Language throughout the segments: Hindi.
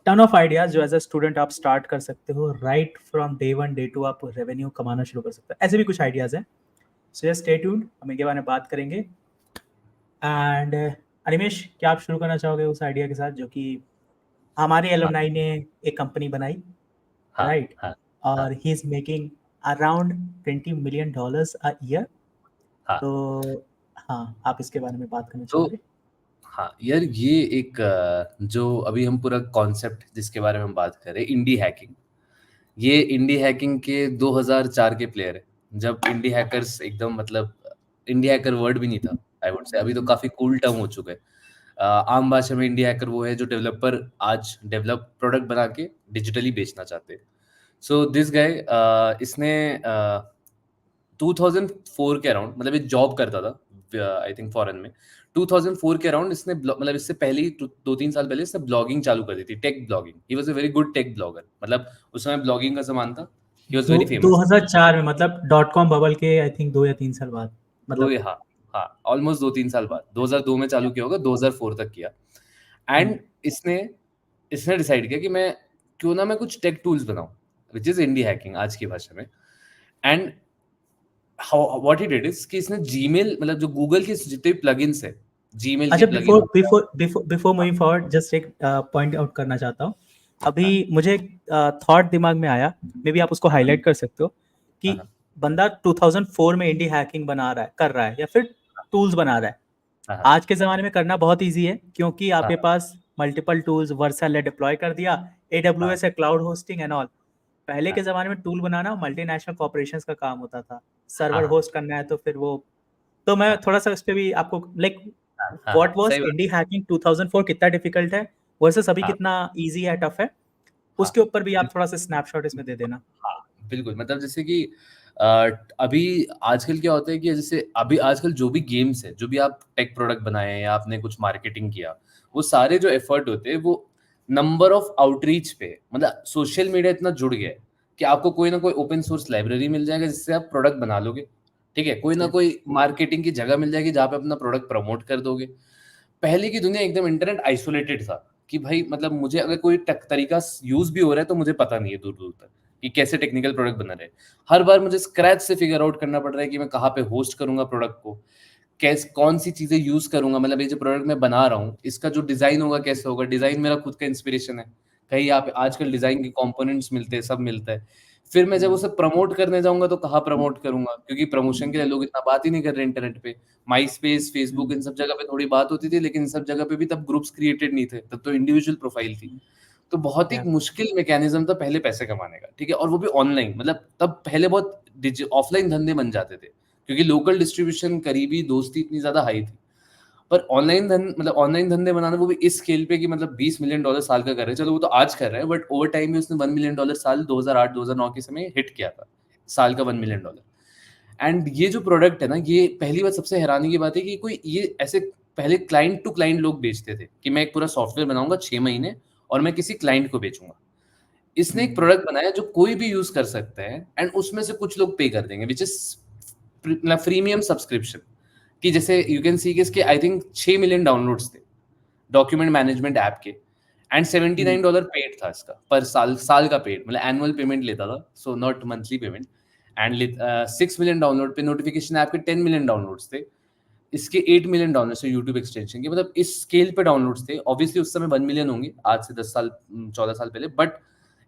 टन ऑफ आइडियाज जो एज अ स्टूडेंट आप स्टार्ट कर सकते हो, राइट फ्रॉम डे 1 डे 2 आप रेवेन्यू कमाना शुरू कर सकते हो। ऐसे भी कुछ आइडियाज हैं। सो यस, स्टे ट्यून्ड, हम इनके बारे में बात करेंगे। एंड अनिमेश, क्या आप शुरू करना चाहोगे उस आइडिया के साथ जो कि हमारे हाँ एलुमनाई ने एक कंपनी बनाई, हाँ राइट? हाँ और हाँ he is making around $20 million a year. हाँ। तो हाँ, आप इसके बारे में बात करना तो चाहोगे? हाँ यार, ये एक जो अभी हम पूरा कॉन्सेप्ट जिसके बारे में हम बात कर रहे हैं, इंडी हैकिंग। ये इंडी हैकिंग के 2004 के प्लेयर है, जब इंडी हैकर्स एकदम मतलब इंडी हैकर वर्ड भी नहीं था। आई वुड से अभी तो काफी कूल टर्म हो चुका है। आम भाषा में इंडी हैकर वो है जो डेवलपर आज डेवलप प्रोडक्ट बना के डिजिटली बेचना चाहते हैं। सो दिस गाय इसने 2004 के अराउंड, मतलब ये जॉब करता था आई थिंक फॉरेन में। 2004 के अराउंड इसने मतलब इससे पहले ही 2-3 साल पहले इसने ब्लॉगिंग चालू कर दी थी, tech blogging. He was a very good tech blogger, मतलब उस समय ब्लॉगिंग का जमाना था। He was very famous. 2004 में, मतलब डॉट कॉम बबल के आई थिंक 2 या 3 साल बाद, दो मतलब। हाँ हाँ, ऑलमोस्ट 2-3 साल बाद, 2002 में चालू किया होगा, 2004 तक किया। हम्म, एंड इसने इसने डिसाइड किया कि मैं क्यों ना मैं कुछ टेक टूल्स बनाऊं, विच इज इंडी हैकिंग आज की भाषा में। And what he did is कि इसने जीमेल, मतलब जो गूगल के जितने प्लगइन्स है, जीमेल के अच्छा, plugin. Before before before before moving forward, just एक पॉइंट आउट करना चाहता हूँ। अभी हाँ मुझे थॉट दिमाग में आया, मे बी आप उसको हाईलाइट कर सकते हो कि हाँ बंदा 2004 में इंडी हैकिंग बना रहा है, कर रहा है, या फिर टूल्स बना रहा है। हाँ आज के ज़माने में करना बहुत ईजी है, क्योंकि हाँ आपके पास मल्टीपल टूल्स, वर्सल ने डिप्लॉय कर दिया, हाँ AWS है, क्लाउड होस्टिंग एंड ऑल। पहले के हाँ ज़माने में टूल बनाना मल्टीनेशनल कॉर्पोरेशंस का काम होता था। हाँ सर्वर हाँ होस्ट करना है तो फिर वो, तो मैं हाँ थोड़ा सा उस पे भी आपको लाइक, हाँ, व्हाट वाज सही बात। इंडी हैकिंग 2004 कितना डिफिकल्ट है वर्सेस अभी हाँ कितना इजी है, टफ है, हाँ उसके ऊपर भी आप थोड़ा सा स्नैपशॉट इसमें दे देना। हाँ, बिल्कुल। मतलब जैसे कि अ, अभी आजकल क्या होता है कि जैसे अभी आजकल जो भी गेम्स है, जो भी आप टेक प्रोडक्ट बनाए हैं या आपने कुछ मार्केटिंग किया, वो सारे जो एफर्ट होते हैं वो नंबर ऑफ आउटरीच पे, मतलब सोशल मीडिया इतना जुड़ गया है कि आपको कोई ना कोई ओपन सोर्स लाइब्रेरी मिल जाएगा जिससे आप प्रोडक्ट बना लोगे। ठीक है, कोई ना Yeah. कोई मार्केटिंग की जगह मिल जाएगी जहाँ पे अपना प्रोडक्ट प्रमोट कर दोगे। पहले की दुनिया एकदम इंटरनेट आइसोलेटेड था कि भाई मतलब मुझे अगर कोई तरीका यूज भी हो रहा है तो मुझे पता नहीं है दूर दूर तक कि कैसे टेक्निकल प्रोडक्ट बना रहे हैं। हर बार मुझे स्क्रैच से फिगर आउट करना पड़ रहा है कि मैं कहाँ पे होस्ट करूंगा प्रोडक्ट को, कैसे कौन सी चीजें यूज करूंगा, मतलब ये जो प्रोडक्ट मैं बना रहा हूँ इसका जो डिजाइन होगा कैसे होगा। डिजाइन मेरा खुद का इंस्पिरेशन है, कहीं यहाँ पे आजकल डिजाइन के कंपोनेंट्स मिलते हैं, सब मिलता है। फिर मैं जब उसे प्रमोट करने जाऊंगा तो कहाँ प्रमोट करूंगा, क्योंकि प्रमोशन के लिए लोग इतना बात ही नहीं कर रहे इंटरनेट पे। माई स्पेस, फेसबुक, इन सब जगह पे थोड़ी बात होती थी, लेकिन इन सब जगह पे भी तब ग्रुप्स क्रिएटेड नहीं थे, तब तो इंडिविजुअल प्रोफाइल थी। तो बहुत ही Yeah. मुश्किल मैकेनिज्म था पहले पैसे कमाने का, ठीक है, और वो भी ऑनलाइन। मतलब तब पहले बहुत ऑफलाइन धंधे बन जाते थे क्योंकि लोकल डिस्ट्रीब्यूशन, करीबी दोस्ती इतनी ज्यादा हाई थी। पर ऑनलाइन धंधे बनाना, वो भी इस स्केल पे कि मतलब $20 मिलियन साल का कर रहे हैं। चलो वो तो आज कर रहा है, बट ओवर टाइम में उसने $1 मिलियन साल 2008-2009 के समय हिट किया था, साल का $1 मिलियन। एंड ये जो प्रोडक्ट है ना, ये पहली बात सबसे हैरानी की बात है कि कोई ये ऐसे पहले क्लाइंट टू क्लाइंट लोग बेचते थे कि मैं एक पूरा सॉफ्टवेयर बनाऊंगा 6 महीने और मैं किसी क्लाइंट को बेचूंगा। इसने एक प्रोडक्ट बनाया जो कोई भी यूज कर सकता है एंड उसमें से कुछ लोग पे कर देंगे, विच इज प्रीमियम सब्सक्रिप्शन। कि जैसे यू कैन सी कि इसके आई थिंक 6 मिलियन डाउनलोड्स थे डॉक्यूमेंट मैनेजमेंट ऐप के, एंड $79 पेड था इसका पर साल, साल का पेड, मतलब एनुअल पेमेंट लेता था, so not monthly payment. And 6 million download पे, नोटिफिकेशन ऐप के 10 मिलियन डाउनलोड्स थे, इसके 8 मिलियन डाउनलोड्स थे यूट्यूब एक्सटेंशन के। मतलब इस स्केल पे डाउनलोड्स थे। ऑब्वियसली उस समय 1 मिलियन होंगे आज से 10 साल 14 साल पहले, बट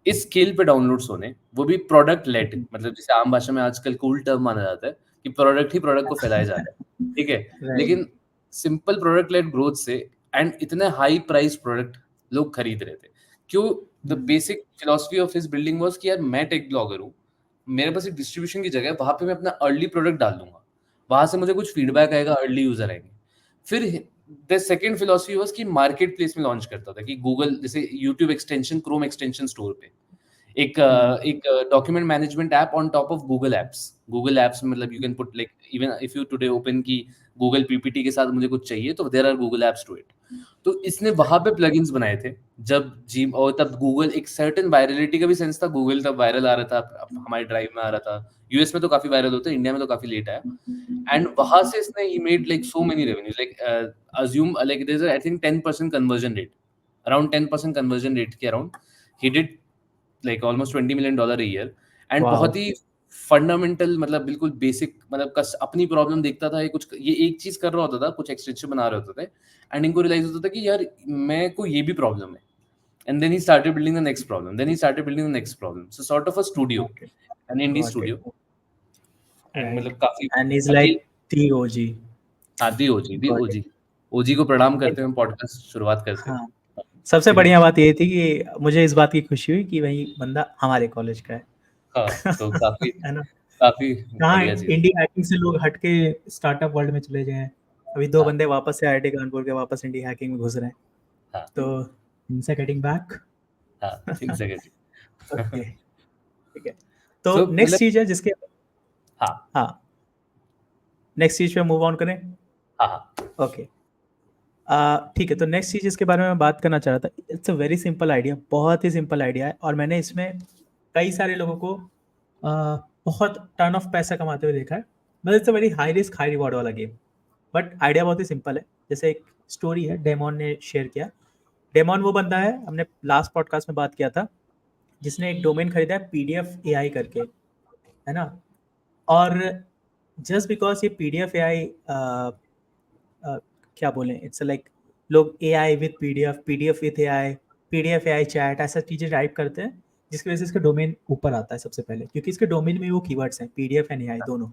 इस स्केल पे डाउनलोड्स होने, वो भी प्रोडक्ट लेड, मतलब जिसे आम भाषा में आजकल कूल टर्म माना जाता है कि प्रोडक्ट ही प्रोडक्ट को फैलाया जा रहा है। ठीक है, राइट। लेकिन सिंपल प्रोडक्ट लेड ग्रोथ से एंड इतने हाई प्राइस प्रोडक्ट लोग खरीद रहे थे। क्यों? The basic philosophy of his building was कि यार मैं टेक ब्लॉगर हूँ, मेरे पास एक डिस्ट्रीब्यूशन की जगह है, वहां पे मैं अपना अर्ली प्रोडक्ट डाल दूंगा, वहां से मुझे कुछ फीडबैक आएगा, अर्ली यूजर आएंगे। फिर द सेकंड फिलोसफी वाज कि मार्केट प्लेस में लॉन्च करता था कि गूगल जैसे YouTube extension, Chrome extension store पे एक document management app on top of Google apps में, मतलब you can put like even if you today open की गूगल पीपीटी के साथ मुझे कुछ चाहिए तो there are Google apps to it. तो इसने वहां पे प्लगइन्स बनाए थे जब जी, और तब गूगल एक सर्टेन वायरलिटी का भी सेंस था, गूगल तब वायरल आ रहा था, हमारे ड्राइव में आ रहा था। यूएस में तो काफी वायरल होता है, इंडिया में तो काफी लेट आया। एंड वहां से इसने he made like so many revenues, like assume like there is I think 10% conversion rate around 10% conversion rate के around he did like almost $20 million a year and wow बहुत ही फंडामेंटल मतलब बिल्कुल बेसिक मतलब अपनी प्रॉब्लम देखता था, ये एक चीज कर रहा होता था, कुछ एक्सटेंशन बना रहे होते थे एंड इनको रियलाइज होता था कि यार मैं को ये भी प्रॉब्लम है and then he started building the next problem, then he started building the next problem, so sort of a studio, got it an indie got studio it and right मतलब काफी एंड इज अभी like the OG the OG got it OG को प्रणाम करते हैं, पॉडकास्ट शुरुआत करते हाँ हैं। सबसे ठीक है। बढ़िया बात ये थी कि मुझे इस बात की खुशी हुई कि वही बंदा हमारे कॉलेज का है हाँ, तो काफी है ना काफी कहाँ बढ़िया चीज। इंडी हैकिंग से लोग हट के स्टार्टअप वर्ल्ड में चले गए हैं अभी दो हाँ बंदे वापस से आईआईटी कानपुर के वापस इंडी हैकिंग में घुस रहे हैं हाँ तो इनसे गेटिंग बैक हाँ एग्जैक्टली। ओके ठीक है तो तो नेक्स्ट मतलब चीज है जिसके हाँ हाँ नेक्स्ट चीज पे मूव ऑन करें हाँ हाँ ओके ठीक है तो नेक्स्ट चीज इसके बारे में बात करना चाह रहा था it's a very simple idea बहुत ही सिंपल आइडिया है और मैंने इसमें कई सारे लोगों को बहुत टर्न ऑफ पैसा कमाते हुए देखा है मतलब it's a very high risk high reward वाला गेम बट आइडिया बहुत ही सिंपल है जैसे एक स्टोरी है डेमोन ने शेयर किया डेमोन वो बंदा है हमने लास्ट पॉडकास्ट में बात किया था जिसने एक डोमेन खरीदा है पीडीएफ एआई करके है ना और जस्ट बिकॉज ये पीडीएफ एआई क्या बोलें इट्स लाइक लोग AI with PDF with AI PDF AI chat ऐसा चीज़ें टाइप करते हैं जिसकी वजह से इसका डोमेन ऊपर आता है सबसे पहले क्योंकि इसके डोमेन में वो कीवर्ड्स हैं पीडीएफ एंड एआई दोनों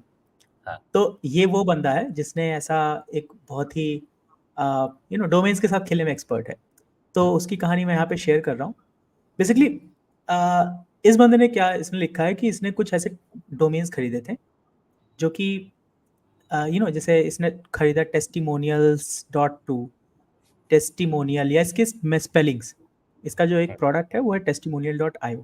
हाँ तो ये वो बंदा है जिसने ऐसा एक बहुत ही डोमेन्स के साथ खेलने में एक्सपर्ट है तो उसकी कहानी मैं यहाँ पे शेयर कर रहा हूँ बेसिकली इस बंदे ने क्या इसमें लिखा है कि इसने कुछ ऐसे डोमेन्स खरीदे थे जो कि जैसे इसने खरीदा testimonials.to टेस्टिमोनियल या इसके स्पेलिंग्स इसका जो एक प्रोडक्ट है वो है testimonial.io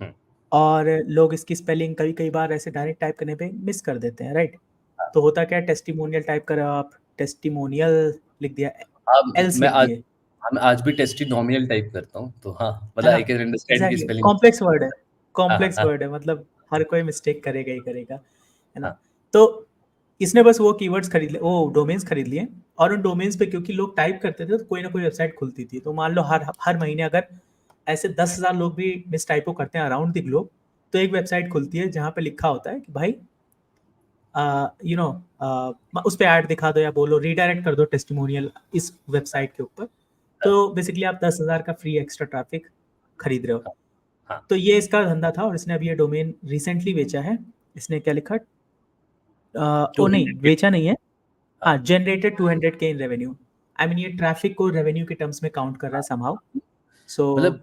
हम्म, और लोग इसकी स्पेलिंग कई कई बार ऐसे डायरेक्ट टाइप करने पे मिस कर देते हैं राइट तो होता क्या है टेस्टिमोनियल टाइप करा आप टेस्टिमोनियल लिख दिया अब एल्स मैं लिख आज दिए मैं आज भी टेस्टिनोमियल टाइप करता हूँ, तो हाँ है मतलब ना आई कैन अंडरस्टैंड की एग्जैक्टली स्पेलिंग। कॉम्प्लेक्स वर्ड है हाँ हाँ कॉम्प्लेक्स हाँ वर्ड है मतलब हर कोई मिस्टेक करेगा ही करेगा है ना हाँ तो इसने बस वो कीवर्ड्स खरीद लिए वो डोमेन्स खरीद लिए और उन डोमेन्स पे क्योंकि लोग टाइप करते थे तो कोई ना कोई वेबसाइट खुलती थी तो मान लो हर हर महीने अगर ऐसे 10,000 लोग भी मिस टाइपो करते हैं अराउंड द ग्लोब तो एक वेबसाइट खुलती है जहाँ पे लिखा होता है कि भाई उस पर ऐड दिखा दो या बोलो रीडायरेक्ट कर दो टेस्टिमोनियल इस वेबसाइट के ऊपर तो बेसिकली आप 10,000 का फ्री एक्स्ट्रा ट्रैफिक खरीद रहे हो हाँ तो ये इसका धंधा था और इसने अभी ये डोमेन रिसेंटली बेचा है इसने क्या लिखा ओ नहीं 200 बेचा नहीं है हाँ हाँ जनरेटेड 200 के इन रेवेन्यू आई मीन ये ट्रैफिक को रेवेन्यू के टर्म्स में काउंट कर रहा है समहाउ सो मतलब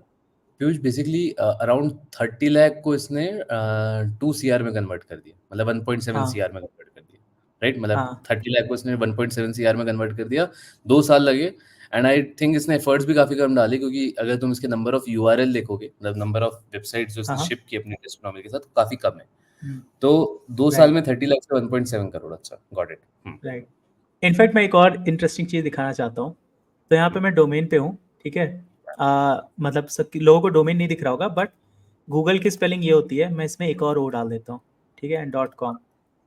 पीयूष बेसिकली अराउंड 30 लाख को इसने 2 सीआर में कन्वर्ट कर दिया, मतलब 1.7 हाँ सीआर में कन्वर्ट कर दिया, राइट? मतलब हाँ 30 लाख को इसने 1.7 सीआर में कन्वर्ट कर दिया, 2 साल लगे एंड आई थिंक इसने एफर्ट्स भी काफी कम डाले क्योंकि अगर तुम इसके नंबर ऑफ यूआरएल देखोगे, मतलब नंबर ऑफ वेबसाइट्स जो हाँ इसने हाँ शिप की अपने टेस्टिमोनियल के साथ, काफी कम है। तो 2 साल राइट में 30 लाख से 1.7 करोड़, अच्छा गॉट इट। राइट इनफैक्ट मैं एक और इंटरेस्टिंग चीज़ दिखाना चाहता हूँ तो यहाँ पे मैं डोमेन पे हूँ ठीक है मतलब सब लोगों को डोमेन नहीं दिख रहा होगा बट गूगल की स्पेलिंग ये होती है मैं इसमें एक और ओ डाल देता हूँ ठीक है .com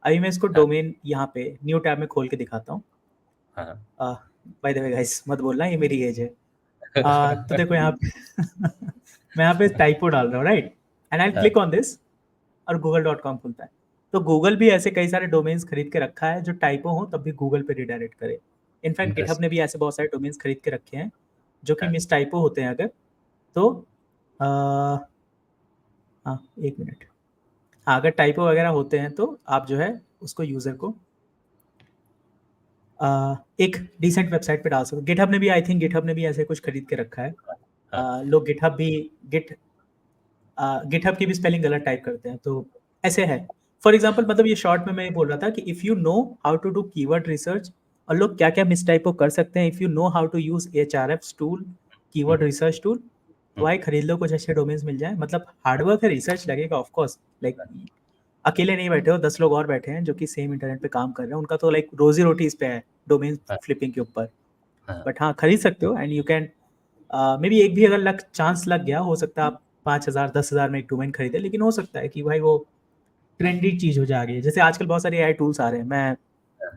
अभी मैं इसको हाँ डोमेन यहाँ पे न्यू टैब में खोल के दिखाता हूँ हाँ बाय द वे गाइस मत बोलना ये मेरी एज है तो देखो यहाँ पे मैं यहाँ पे टाइपो डाल रहा हूँ राइट एंड आई हाँ क्लिक ऑन दिस और google.com खुलता है तो गूगल भी ऐसे कई सारे डोमेन्स खरीद के रखा है जो टाइपो हो तब भी गूगल पे रिडायरेक्ट करे इनफैक्ट गिटहब ने इंटरेस्टिंग। भी ऐसे बहुत सारे डोमेन्स खरीद के रखे हैं जो कि हाँ मिस टाइपो होते हैं अगर तो आ, हाँ एक मिनट हाँ अगर टाइपो वगैरह होते हैं तो आप जो है उसको यूज़र को एक डिसेंट वेबसाइट पे डाल सकते हो गिटहब ने भी आई थिंक गिटहब ने भी ऐसे कुछ खरीद के रखा है हाँ लोग गिटहब भी गिटहब की भी स्पेलिंग गलत टाइप करते हैं तो ऐसे है फॉर एग्जांपल मतलब ये शॉर्ट में मैं ये बोल रहा था कि if you know how to do keyword research और लोग क्या क्या मिसटाइप कर सकते हैं if you know how to use एचआरएफ टूल कीवर्ड रिसर्च टूल तो भाई खरीद लो कुछ अच्छे डोमेन्स मिल जाए मतलब हार्डवर्क है रिसर्च लगेगा ऑफकोर्स लाइक अकेले नहीं बैठे हो 10 लोग और बैठे हैं जो कि सेम इंटरनेट पे काम कर रहे हैं उनका तो लाइक रोजी रोटी इस पे है डोमेन हाँ फ्लिपिंग के ऊपर हाँ बट हाँ खरीद सकते हो and you can may be एक भी अगर लक चांस लग गया हो सकता है आप 5,000 10,000 में एक डोमेन खरीदे लेकिन हो सकता है कि भाई वो ट्रेंडी चीज़ हो जाएगी जैसे आजकल बहुत सारे एआई टूल्स आ रहे हैं मैं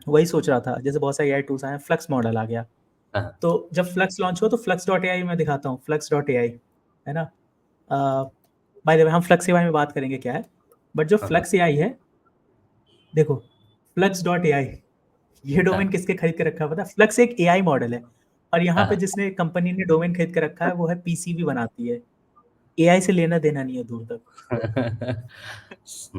वही सोच रहा था जैसे बहुत सारे एआई टूल्स आए हैं फ्लक्स मॉडल आ गया हाँ, तो जब फ्लक्स लॉन्च हुआ तो flux.ai मैं दिखाता हूँ, flux.ai है ना। बाय द वे हम फ्लक्स के बारे में बात करेंगे क्या है, बट जो हाँ, फ्लक्स एआई है, देखो flux.ai, ये हाँ, डोमेन किसके खरीद के रखा है पता है? फ्लक्स एक एआई मॉडल है, और यहाँ पे हाँ, जिसने कंपनी ने डोमेन खरीद के रखा है वो है पीसीबी बनाती है, एआई से लेना देना नहीं है दूर तक।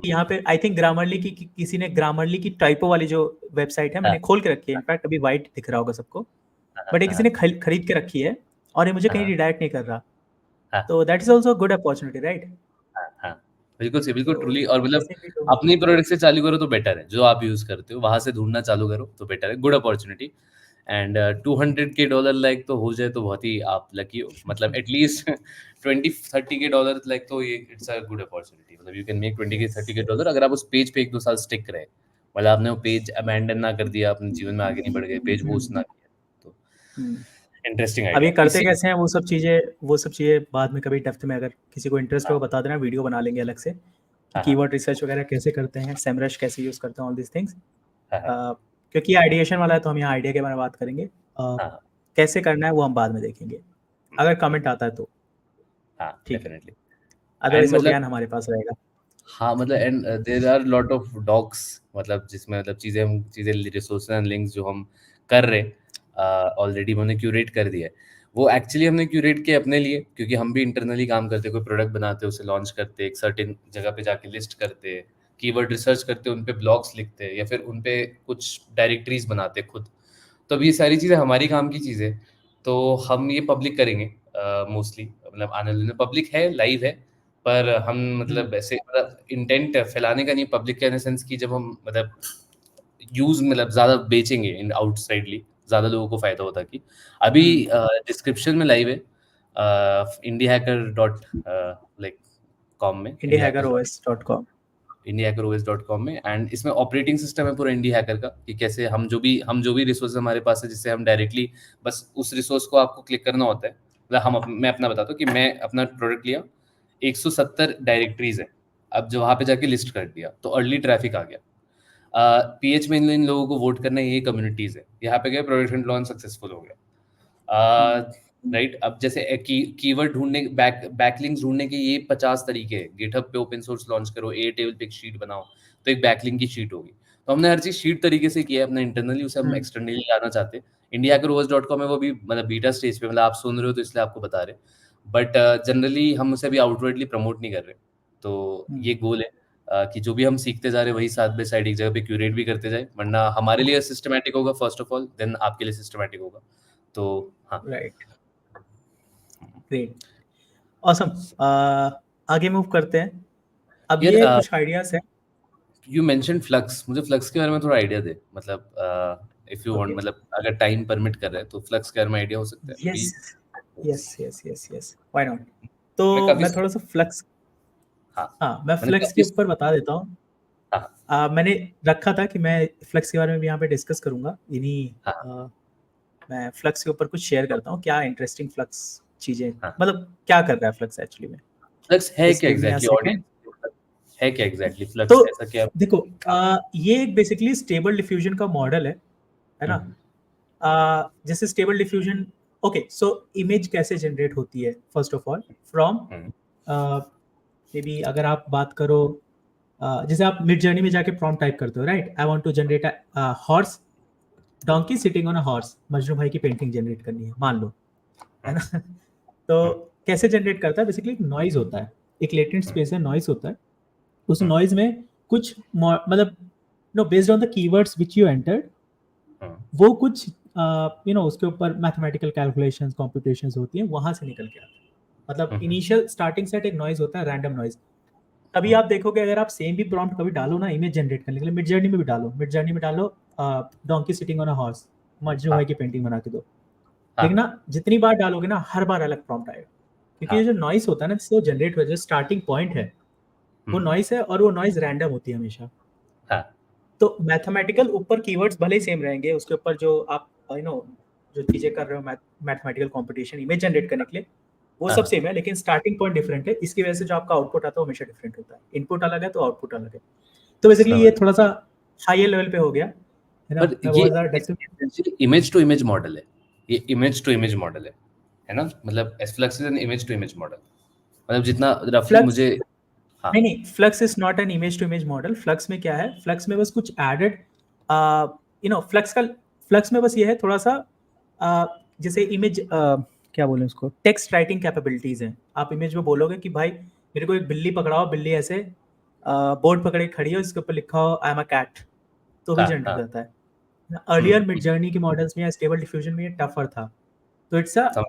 यहाँ पे आई थिंक ग्रामरली किसी ने ग्रामरली की टाइपो वाली जो वेबसाइट है हाँ, मैंने खोल के रखी है, इनफैक्ट अभी वाइट दिख रहा होगा सबको, हाँ, बट ये किसी हाँ, ने खरीद के रखी है और ये मुझे कहीं हाँ, रिडायरेक्ट नहीं कर रहा, हाँ, तो that is also good opportunity right. हाँ, हाँ। बिल्कुल सही, बिल्कुल तो ट्रूली। और मतलब ऐसे भी डोमेन अपनी प्रोडक्ट से चालू करो तो बेटर है, जो आप यूज़ करते हो, वहाँ से ढूँढना चालू करो तो बेटर है, good opportunity. And $200K like तो हो जाए तो बहुत ही आप लकी हो, मतलब एटलीस्ट 20-30K लाइक तो ये इट्स अ गुड अपॉर्च्युनिटी, मतलब यू कैन मेक 20 के यस 30K यस। अगर आप उस पेज पे 1-2 साल स्टिक रहे, मतलब आपने वो पेज अबैंडन ना कर दिया, अपने जीवन में आगे नहीं बढ़ गए, पेज पोस्ट ना किया, तो हम्म। इंटरेस्टिंग अब ये आइडिया करते इसी। कैसे हैं वो सब चीज़ें बाद में कभी डेप्थ में अगर किसी को इंटरेस्ट हाँ, हो बता देना, वीडियो बना लेंगे अलग से कि हाँ, हाँ, कीवर्ड रिसर्च वगैरह कैसे करते हैं, सेमरश कैसे यूज़ करते हैं, ऑल दिस थिंग्स। हाँ, हाँ, क्योंकि आइडिएशन वाला है तो हम यहाँ आइडिया के बारे में बात करेंगे, हाँ, कैसे करना है वो हम बाद में देखेंगे, अगर कमेंट आता है तो हाँ, ठीक है, डेफिनिटली। एंड अदरवाइज वो मतलब ज्ञान हमारे पास रहेगा। हाँ, मतलब and there are lot of docs, मतलब जिसमें मतलब चीज़ें रिसोर्सेज एंड लिंक्स जो हम कर रहे ऑलरेडी हमने क्यूरेट कर दिया है। वो एक्चुअली हमने क्यूरेट किया अपने लिए, क्योंकि हम भी इंटरनली काम करते, कोई प्रोडक्ट बनाते, उसे लॉन्च करते, एक सर्टेन जगह पे जाके लिस्ट करते, कीवर्ड रिसर्च करते, उन पे ब्लॉग्स लिखते या फिर उन पे कुछ डायरेक्टरीज बनाते खुद। तो अब ये सारी चीज़ें हमारी काम की चीज़ें, तो हम ये पब्लिक करेंगे मोस्टली, मतलब आने वाले दिन पब्लिक है, लाइव है, पर हम हम्म मतलब ऐसे मतलब इंटेंट फैलाने का नहीं पब्लिक के, इन द सेंस कि जब हम मतलब यूज़ मतलब ज़्यादा बेचेंगे इन आउटसाइडली, ज़्यादा लोगों को फ़ायदा होता कि अभी हम्म। डिस्क्रिप्शन में लाइव है लाइक कॉम में, इंडिया हैकर OS.com। indiahackeros.com में। एंड इसमें ऑपरेटिंग सिस्टम है पूरा इंडी हैकर का, कि कैसे हम जो भी रिसोर्स हमारे पास है, जिससे हम डायरेक्टली बस उस रिसोर्स को आपको क्लिक करना होता है। मतलब मैं अपना बताता हूँ कि मैं अपना प्रोडक्ट लिया, 170 डायरेक्टरीज है, अब जो वहाँ पे जाके लिस्ट कर दिया तो अर्ली ट्रैफिक आ गया। पीएच में इन लोगों को वोट करना है, ये कम्युनिटीज है, यहाँ पे गए, प्रोडक्ट लॉन्च सक्सेसफुल हो गया। हम्म राइट, अब जैसे कीवर्ड ढूंढने, बैकलिंक्स ढूंढने के ये 50 तरीके हैं। गिटहब पे ओपन सोर्स लॉन्च करो, ए टेबल पे एक शीट बनाओ, तो एक बैकलिंक की शीट होगी। तो हमने हर चीज शीट तरीके से किया है अपना इंटरनली, उसे हम हम्म एक्सटर्नली लाना चाहते हैं। indiahackeros.com है, वो भी मतलब बीटा स्टेज पे, मतलब आप सुन रहे हो तो इसलिए आपको बता रहे, बट जनरली हम उसे अभी आउटवर्डली प्रमोट नहीं कर रहे। तो हम्म। ये गोल है कि जो भी हम सीखते जा रहे हैं वही साथ बाय साइड एक जगह पे क्यूरेट भी करते जाए, वरना हमारे लिए सिस्टमैटिक होगा फर्स्ट ऑफ ऑल, देन आपके लिए सिस्टमैटिक होगा। तो हाँ। Right, great, awesome. आगे मूव करते हैं। अब यार ये कुछ आइडियाज हैं। यू मेंशन फ्लक्स, मुझे फ्लक्स के बारे में थोड़ा आइडिया दे, मतलब इफ यू वांट, ओके, मतलब अगर टाइम परमिट कर रहे हैं तो फ्लक्स के बारे में आइडिया हो सकता है may yes be. Yes yes yes yes, why not. तो मैं काफी, मैं थोड़ा सा फ्लक्स, हाँ, हाँ मैं मैंने फ्लक्स के काफी, ऊपर बता देता हूँ। हाँ, मैंने रखा था कि मैं फ्लक्स के बारे में भी यहाँ पे डिस्कस करूंगा, इन्हीं हाँ, मैं फ्लक्स के ऊपर कुछ शेयर करता हूँ, क्या इंटरेस्टिंग फ्लक्स चीज़ें, हाँ। मतलब क्या कर रहा है फ्लक्स एक्चुअली में। फ्लक्स है जस्ट क्या गिव मी अ एग्जैक्टली, सेकंड। ऑडियंस है क्या एग्जैक्टली तो फ्लक्स, ऐसा क्या? देखो, ये एक बेसिकली स्टेबल डिफ्यूजन का मॉडल है ना। हम्म, जैसे stable diffusion, okay, so image कैसे जनरेट होती है first of all from, hmm, may be अगर आप बात करो, जैसे आप मिड जर्नी में जाके प्रॉम्प्ट टाइप करते हो, right, I want to generate a horse, donkey sitting on a horse, Majnu भाई की पेंटिंग जनरेट करनी है मान लो, है हम्म, ना। तो हम्म, कैसे जनरेट करता है, बेसिकली एक नॉइज होता है, एक लेटेंट हम्म, स्पेस है, नॉइज होता है, उस हम्म, नॉइज में कुछ मतलब no based on the keywords which you entered, hmm, वो कुछ उसके ऊपर मैथमेटिकल कैलकुलेशंस कॉम्पिटिशंस होती हैं, वहां से निकल के आता है। मतलब हम्म, इनिशियल स्टार्टिंग सेट एक नॉइज होता है, रैंडम नॉइज। तभी हम्म, आप देखोगे अगर आप सेम भी प्रॉम्प्ट कभी डालो ना इमेज जनरेट करने के लिए, मिड जर्नी में भी डालो, मिड जर्नी में डालो donkey sitting on a horse, Majnu भाई हाँ, की पेंटिंग बना के दो, हाँ, देखना जितनी बार डालोगे ना हर बार अलग प्रॉम्प्ट आएगा, क्योंकि ये हाँ, जो नॉइस होता है ना जिससे वो जनरेट हो, जो स्टार्टिंग पॉइंट है वो हम्म, नॉइस है, और वो नॉइस रैंडम होती है हमेशा। हाँ, तो मैथमेटिकल ऊपर कीवर्ड्स भले ही सेम रहेंगे, उसके ऊपर जो आप जो चीजें कर रहे हो, मैथमेटिकल कॉम्पिटिशन इमेज जनरेट करने के लिए, वो सब हाँ, सेम है, लेकिन स्टार्टिंग पॉइंट डिफरेंट है, इसकी वजह से जो आपका आउटपुट आता है वो हमेशा डिफरेंट होता है, इनपुट अलग है तो आउटपुट अलग है। तो बेसिकली ये समझ। थोड़ा सा हायर लेवल पे हो गया, है ना, पर मैं ये बहुत ज्यादा डेप्थ में। इमेज टू इमेज मॉडल है, ये इमेज टू इमेज मॉडल है ना? मतलब flux is an image to image model, मतलब जितना रफली फ्लक्स मुझे। हाँ नहीं नहीं, flux is not an image to image model. Flux में क्या है, फ्लक्स में बस कुछ एडेड फ्लक्स में बस ये है थोड़ा सा जैसे इमेज क्या बोले उसको, टेक्स्ट राइटिंग कैपेबिलिटीज हैं। आप इमेज में बोलोगे कि भाई मेरे को एक बिल्ली पकड़ाओ, बिल्ली ऐसे बोर्ड पकड़े खड़ी हो, इसके ऊपर लिखा हो आई एम अ कैट, तो ही हाँ जनरेट हाँ। करता है। अर्लियर मिड जर्नी के मॉडल्स में या स्टेबल डिफ्यूजन में ये टफर था, तो इट्स अ समझ।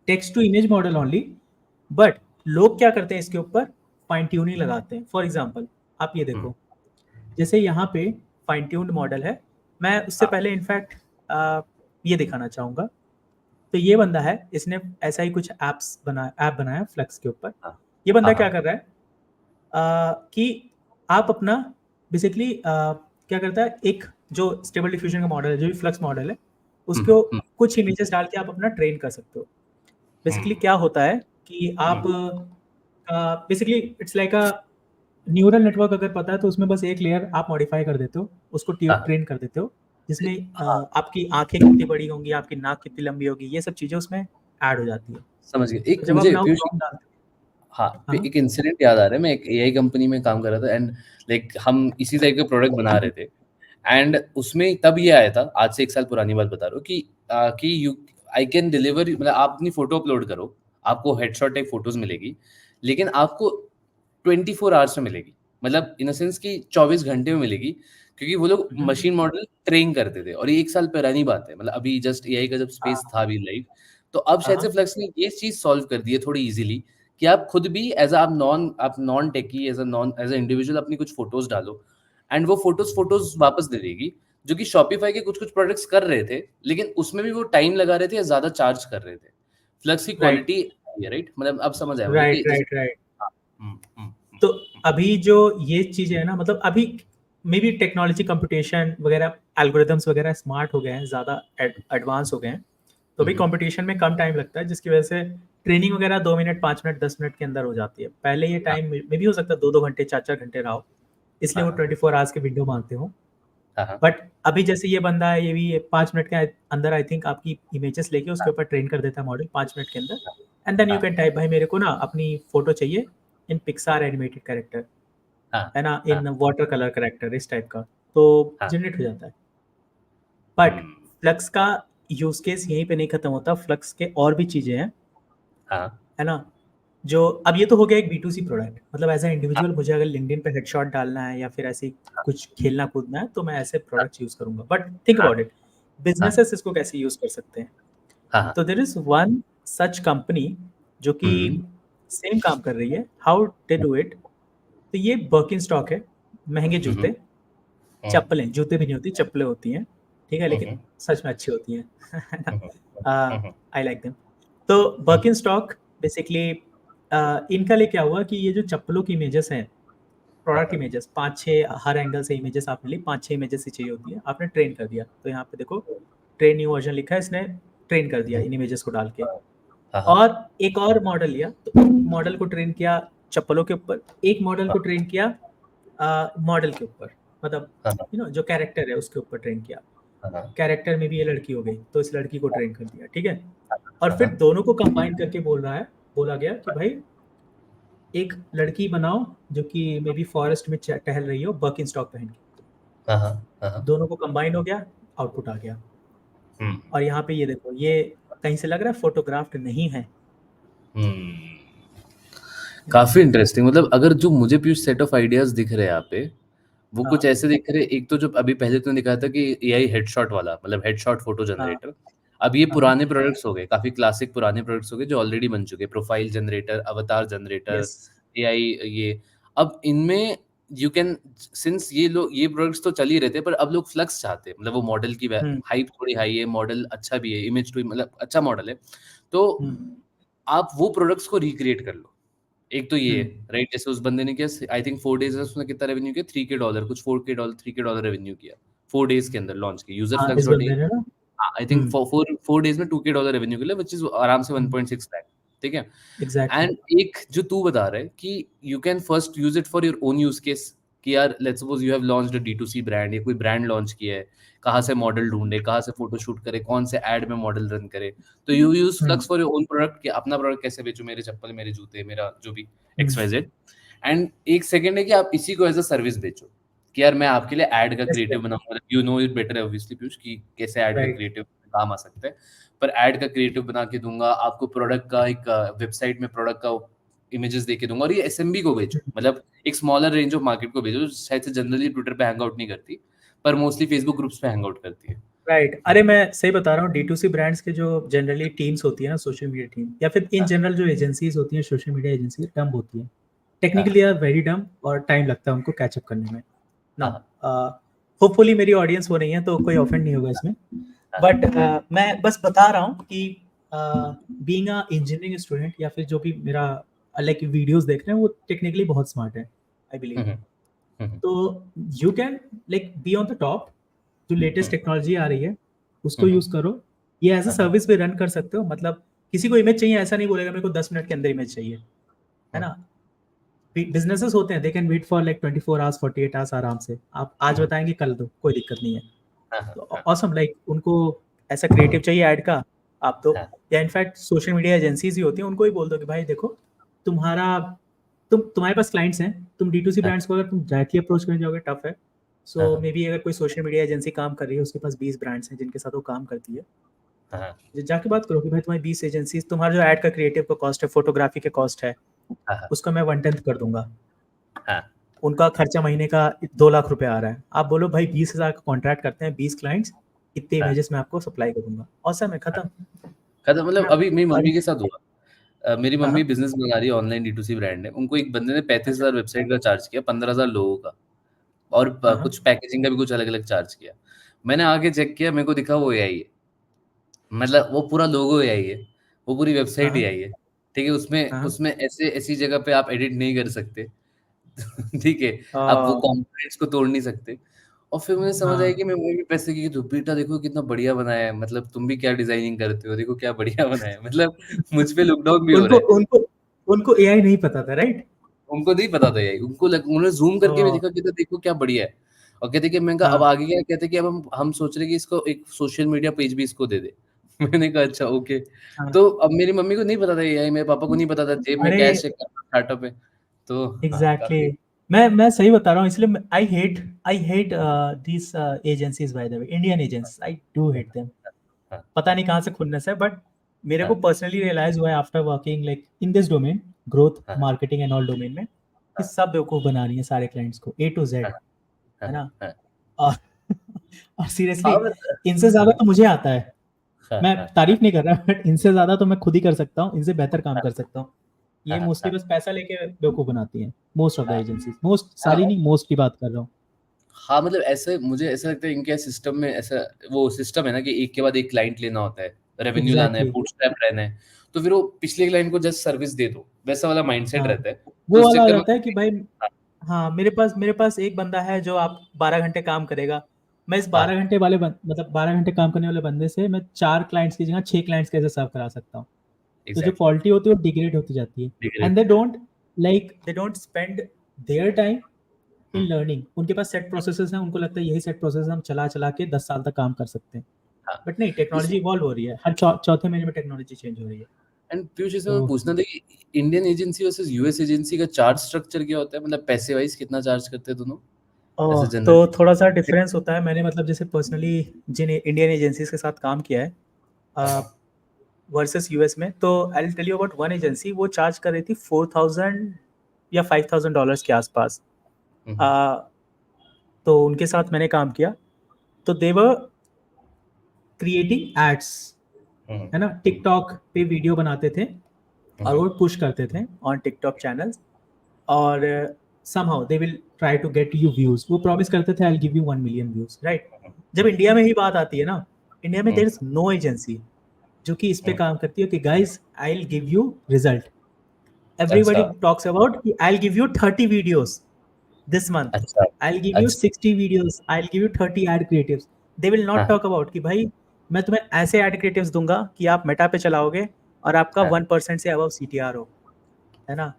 Text to image model only. But लोग क्या करते हैं इसके ऊपर, फाइन ट्यूनिंग लगाते हैं। फॉर एग्जाम्पल आप ये देखो, जैसे यहाँ पे फाइन ट्यून्ड मॉडल है। मैं उससे हाँ पहले इनफैक्ट ये दिखाना चाहूँगा। तो ये बंदा है, इसने ऐसा ही कुछ ऐप बनाया फ्लक्स के ऊपर। हाँ ये बंदा हाँ क्या हाँ। कर रहा है कि आप अपना बेसिकली क्या करता है, एक जो स्टेबल डिफ्यूजन का मॉडल है, जो भी फ्लक्स मॉडल है, उसको हम्म कुछ इमेजेस डाल के आप अपना ट्रेन कर सकते हो। बेसिकली क्या होता है कि आप basically it's like a neural network, अगर पता है तो उसमें बस एक लेयर आप मॉडिफाई कर देते हो, उसको हाँ ट्रेन कर देते हो, जिसमें हाँ, आपकी आंखें कितनी बड़ी होंगी, आपकी नाक कितनी लंबी होगी, ये सब चीज़ें उसमें ऐड हो जाती है। समझ गया। तो एक जब आप मुझे नाउ पीयूष, प्रॉम्प्ट डालते हाँ, हैं। हाँ एक इंसिडेंट याद आ रहा है। मैं एक एआई कंपनी में काम कर रहा था एंड लाइक हम इसी टाइप के प्रोडक्ट बना रहे थे एंड उसमें तब ये आया था, आज से 1 साल पुरानी बात बता रहा हूँ कि यू आई कैन डिलीवर, मतलब आप अपनी फ़ोटो अपलोड करो, आपको हेडशॉट टाइप फ़ोटोज़ मिलेगी, लेकिन आपको 24 आवर्स में मिलेगी। मतलब इन द सेंस कि 24 घंटे में मिलेगी, क्योंकि वो लोग हम्म, मशीन मॉडल ट्रेन करते थे और ये 1 साल पुरानी बात है। मतलब अभी जस्ट एआई का जब स्पेस हाँ था अभी लाइव, तो अब शायद से हाँ फ्लक्स ने ये चीज़ सॉल्व कर दी है थोड़ी ईज़िली कि आप खुद भी आप non techie as a individual अपनी कुछ फ़ोटोज़ डालो एंड वो फ़ोटोज़ वापस दे देगी, जो कि शॉपिफ़ाई के कुछ-कुछ प्रोडक्ट्स कर रहे थे, लेकिन उसमें भी वो टाइम लगा रहे थे या ज़्यादा चार्ज कर रहे थे। फ्लक्स की राइट क्वालिटी है, राइट? मतलब अब समझ आया मुझे राइट कि जैसे। Right right. हाँ, तो अभी जो ये चीज़ें है ना, मतलब अभी मे बी टेक्नोलॉजी, कंप्यूटेशन वगैरह, एल्गोरिदम्स वगैरह स्मार्ट हो गए हैं, ज़्यादा एडवांस हो गए हैं, तो भी हुँ, कंपटीशन में कम टाइम लगता है, जिसकी वजह से ट्रेनिंग वगैरह 2 मिनट 5 मिनट 10 मिनट के अंदर हो जाती है। पहले ये हाँ, टाइम में भी हो सकता है 2-2 घंटे 4-4 घंटे रहा हो, इसलिए हाँ, वो हाँ, 24 आवर्स के विंडो मांगते हो। हाँ, हाँ, बट अभी जैसे ये बंदा है, ये भी 5 मिनट के अंदर आई थिंक आपकी इमेजेस लेके उसके ऊपर ट्रेन कर देता है मॉडल 5 मिनट के अंदर। एंड देन यू हाँ, कैन टाइप भाई मेरे को ना अपनी फोटो चाहिए इन पिक्सार एनिमेटेड कैरेक्टर, हाँ, है ना, हाँ, इन वाटर कलर करेक्टर, इस टाइप का, तो हाँ, जनरेट हो जाता है। बट हुँ, फ्लक्स का यूज केस यहीं पे नहीं खत्म होता, फ्लक्स के और भी चीजें हैं, हाँ, है ना। जो अब ये तो हो गया एक B2C प्रोडक्ट, मतलब एज ए हाँ, इंडिविजुअल मुझे अगर लिंक्डइन पे हेडशॉट डालना है या फिर ऐसे कुछ खेलना कूदना है, तो मैं ऐसे हाँ, प्रोडक्ट्स यूज करूंगा। बट थिंक हाँ, अबाउट इट, हाँ, बिजनेसेस इसको कैसे यूज कर सकते हैं। हाँ, हाँ, तो देर इज वन सच कंपनी जो कि हुँ, सेम काम कर रही है। हाउ दे डू इट, तो ये बर्किन स्टॉक है, महंगे हुँ, जूते, हुँ, चप्पलें, जूते भी नहीं होती, चप्पलें होती हैं, ठीक है, हुँ, लेकिन हुँ, सच में अच्छी होती हैं। हुँ, हुँ, हुँ, आई लाइक देम। तो हुँ, बर्किन स्टॉक बेसिकली इनका लिए क्या हुआ कि ये जो चप्पलों की इमेजेस हैं, हाँ, प्रोडक्ट हाँ, इमेजेस 5-6 हर एंगल से इमेजेस आपने ली, 5-6 इमेजेस ही चाहिए होती है, आपने ट्रेन कर दिया, तो यहाँ पे देखो ट्रेन न्यू वर्जन लिखा है, इसने ट्रेन कर दिया इन इमेजेस को डाल के। हाँ, हाँ, और एक और मॉडल लिया, तो मॉडल को ट्रेन किया चप्पलों के ऊपर, एक मॉडल को ट्रेन किया मॉडल के ऊपर, मतलब हाँ, हाँ, जो कैरेक्टर है उसके ऊपर ट्रेन किया। हाँ, हाँ, कैरेक्टर में भी ये लड़की हो गई, तो इस लड़की को ट्रेन कर दिया, ठीक है। और हाँ, फिर हाँ, दोनों को कंबाइन करके बोला गया कि भाई एक लड़की बनाओ जो कि मे बी फॉरेस्ट में टहल रही हो बर्किन स्टॉक पहन के। हाँ, हाँ, हाँ, दोनों को कंबाइन हो गया, आउटपुट आ गया। हुँ, और यहाँ पे ये देखो, ये कहीं से लग रहा है फोटोग्राफ्ट नहीं है, हुँ। You know. काफ़ी इंटरेस्टिंग, मतलब अगर जो मुझे पीयूष सेट ऑफ आइडियाज़ दिख रहे हैं यहाँ पे, वो कुछ हाँ ऐसे दिख रहे हैं। एक तो जो अभी पहले तूने दिखाया था कि एआई हेडशॉट वाला, मतलब हेडशॉट फ़ोटो हाँ जनरेटर। अब ये हाँ। पुराने प्रोडक्ट्स हो गए, काफ़ी क्लासिक पुराने प्रोडक्ट्स हो गए जो ऑलरेडी बन चुके हैं। प्रोफाइल जनरेटर, अवतार जनरेटर, यस। एआई ये। अब इनमें यू कैन, सिंस ये प्रोडक्ट्स तो चल ही रहे थे, पर अब लोग फ्लक्स चाहते हैं। मतलब वो मॉडल की वे हम्म हाइप थोड़ी हाई है, मॉडल अच्छा भी है, इमेज टू मतलब अच्छा मॉडल है। तो हम्म आप वो प्रोडक्ट्स को रिक्रिएट कर लो। एक तो ये है, हम्म। राइट? जैसे उस बंदे ने किया, आई थिंक 4 डेज़ में उसने कितना रेवेन्यू किया? $3K, कुछ $3K रेवेन्यू किया। 4 डेज़ के अंदर लॉन्च किया। हाँ, इस userflux.in। बंदे ने ना। हाँ, आई थिंक हम्म। 4 डेज़ में $2K रेवेन्यू के लिए, व्हिच इज़ आराम से 1.6 लाख, ठीक है? एग्जैक्टली। एंड एक जो तू बता रहा है कि you can first use it for your own use case, कि यार let's suppose you have launched a D2C brand या कोई ब्रांड लॉन्च किया है, कहाँ से मॉडल ढूंढे, कहाँ से फोटो शूट करे, कौन से एड में मॉडल रन करे, तो you use flux for your own product कि अपना प्रोडक्ट कैसे बेचो, मेरे चप्पल, मेरे जूते, मेरा जो भी XYZ। एंड एक सेकंड है कि आप इसी को एज अ सर्विस बेचो कि यार मैं आपके लिए एड का क्रिएटिव बनाऊंगा, you know it better obviously Piyush कि कैसे एड का राइट क्रिएटिव काम आ सकता है, पर एड का क्रिएटिव बना के दूंगा आपको, प्रोडक्ट का एक वेबसाइट में प्रोडक्ट का इमेजेस दे के दूंगा, और ये SMB को बेचो, मतलब एक स्मॉलर रेंज ऑफ मार्केट को भेजो, जो शायद से जनरली ट्विटर पे हैंग आउट नहीं करती पर मोस्टली फेसबुक ग्रुप्स पे हैंग आउट करती है। राइट। अरे मैं सही बता रहा हूँ, D2C ब्रांड्स के जो जनरली टीम्स होती है ना, सोशल मीडिया टीम या फिर इन जनरल जो एजेंसीज होती हैं, सोशल मीडिया एजेंसी डम्ब होती है, टेक्निकली आर वेरी डम्ब और टाइम लगता है उनको कैचअप करने में ना। होपफुली मेरी ऑडियंस वो नहीं है तो कोई ऑफेंड नहीं होगा इसमें, बट मैं बस बता रहा हूँ कि बीइंग अ इंजीनियरिंग स्टूडेंट या फिर जो भी मेरा लाइक वीडियोस देख रहे हैं वो टेक्निकली बहुत स्मार्ट है आई बिलीव। तो you can like be on the top, जो लेटेस्ट टेक्नोलॉजी आ रही है उसको यूज करो, ये एज अ सर्विस भी रन कर सकते हो। मतलब किसी को इमेज चाहिए ऐसा नहीं बोलेगा मेरे को 10 मिनट के अंदर इमेज चाहिए, है ना। बिजनेसेस होते हैं, they can wait for like 24 hours 48 hours आराम से, आप आज बताएंगे कल दो, कोई दिक्कत नहीं है। तो ऑसम, लाइक उनको ऐसा क्रिएटिव चाहिए ऐड का, आप दो। या इनफैक्ट सोशल मीडिया एजेंसीज ही होती हैं, उनको ही बोल दो कि भाई देखो तुम्हारा तुम्हारे पास क्लाइंट्स हैं, तुम D2C ब्रांड्स को अगर तुम डायरेक्टली अप्रोच करने जाओगे टफ है। सो मे बी अगर कोई सोशल मीडिया एजेंसी काम कर रही है, उसके पास 20 ब्रांड्स हैं जिनके साथ वो काम करती है, जाके बात करो कि भाई तुम्हारी 20 एजेंसी, तुम्हारा जो ऐड का क्रिएटिव का कॉस्ट है, फोटोग्राफी के कॉस्ट है, उसको मैं 1/10 कर दूंगा। उनका खर्चा महीने का 2 लाख रुपए आ रहा है, आप बोलो भाई 20,000 का कॉन्ट्रैक्ट करते हैं, 20 क्लाइंट्स, इतने इमेजेस मैं आपको सप्लाई करूंगा, औसम है, खत्म। मतलब अभी मेरी मम्मी के साथ हुआ, मेरी मम्मी बिजनेस बना रही है, ऑनलाइन D2C ब्रांड है, उनको एक बंदे ने 35,000 वेबसाइट का चार्ज किया, 15,000 लोगों का, और कुछ पैकेजिंग का भी कुछ अलग अलग चार्ज किया। मैंने आगे चेक किया, मेरे को दिखा वो AI है, मतलब वो पूरा लोगो AI है, वो पूरी वेबसाइट AI है, ठीक है, उसमें उसमें ऐसे ऐसी जगह पे आप एडिट नहीं कर सकते ठीक है, आप वो कंपोनेंट्स को तोड़ नहीं सकते। और फिर मुझे समझ आया कि मैं भी पैसे की तो बेटा देखो कितना बढ़िया बनाया है, मतलब तुम भी क्या डिजाइनिंग करते हो, देखो क्या बढ़िया बनाया है, मतलब मुझ पे लुक डाउन भी हो रहा है। उनको AI नहीं पता था, राइट? उनको नहीं पता था AI, उन्होंने जूम करके भी देखा कि तो देखो क्या बढ़िया है, और कहते कि मैं कहा अब आगे क्या, कहते कि अब हम सोच रहे कि इसको एक सोशल मीडिया पेज भी इसको दे दे मैंने कहा अच्छा ओके। तो अब मेरी मम्मी को नहीं पता था AI, मेरे पापा को नहीं पता था, जेब में कैश चेक करना स्टार्टअप है, तो एग्जैक्टली मैं सही बता रहा हूँ, इसलिए I hate this agencies, bye the way Indian agencies, I do hate them. पता नहीं कहाँ से खुन्नस है, बट मेरे को पर्सनली रियलाइज हुआ है after working like in this domain, growth marketing and all domain में, कि सब बेवकूफ बना रही है सारे क्लाइंट्स को A to Z, है ना। और और सीरियसली इनसे ज्यादा तो मुझे आता है, मैं तारीफ नहीं कर रहा, बट इनसे ज्यादा तो मैं खुद ही कर सकता हूँ, इनसे बेहतर काम कर सकता हूँ। ये मोस्टली बस पैसा लेके बेवकूफ बनाती हैं, most of the agencies, most सारी नहीं, मोस्ट की बात कर रहा हूँ। हाँ मतलब ऐसे मुझे ऐसा लगता है इनके सिस्टम में ऐसा वो सिस्टम है ना कि एक के बाद एक क्लाइंट लेना होता है, रेवेन्यू लाना है, बूटस्ट्रैप रहना है, तो फिर वो पिछले क्लाइंट को जस्ट सर्विस दे दो, वैसा वाला माइंडसेट रहता है। वो वाला रहता है कि भाई हाँ मेरे पास एक बंदा है जो आप 12 घंटे काम करेगा, मैं इस 12 घंटे वाले मतलब 12 घंटे काम करने वाले बंदे से मैं 4 क्लाइंट्स की जगह 6 क्लाइंट्स कैसे सर्व करा सकता हूँ। तो जो क्वालिटी होती है वो डिग्रेड होती जाती है, and they don't spend their time in learning. उनके पास सेट प्रोसेसेस हैं, उनको लगता है यही सेट प्रोसेस हम चला चला के 10 साल तक काम कर सकते हैं, बट नहीं, टेक्नोलॉजी इवॉल्व हो रही है, हर चौथे महीने में टेक्नोलॉजी चेंज हो रही है। एंड पीयूष इसमें पूछना था कि Indian agency versus US agency का चार्ज स्ट्रक्चर क्या होता है, मतलब पैसे वाइज कितना चार्ज करते हैं दोनों? तो थोड़ा सा डिफरेंस होता है। मैंने मतलब जैसे पर्सनली जिन इंडियन एजेंसीज के साथ काम किया है वर्सेस यूएस में, तो I will tell you about one agency, वो चार्ज कर रही थी 4,000 या $5,000 के आसपास। तो उनके साथ मैंने काम किया, तो दे वर क्रिएटिंग एड्स, है ना, टिकटॉक पे वीडियो बनाते थे और वो पुश करते थे ऑन टिकटॉक चैनल्स, और somehow they will try to get you views। वो प्रॉमिस करते थे I'll give you 1 million views, right. जब इंडिया में ही बात आती है ना, इंडिया में there is no agency जो कि इस पे काम करती है कि guys I'll give you result। everybody talks about कि I'll give you 30 videos this month, I'll give you 60 videos, I'll give you 30 ad creatives। they will not talk about कि भाई मैं तुम्हें ऐसे ad creatives दूंगा कि आप मेटा पे चलाओगे और आपका 1% से above CTR हो, है ना।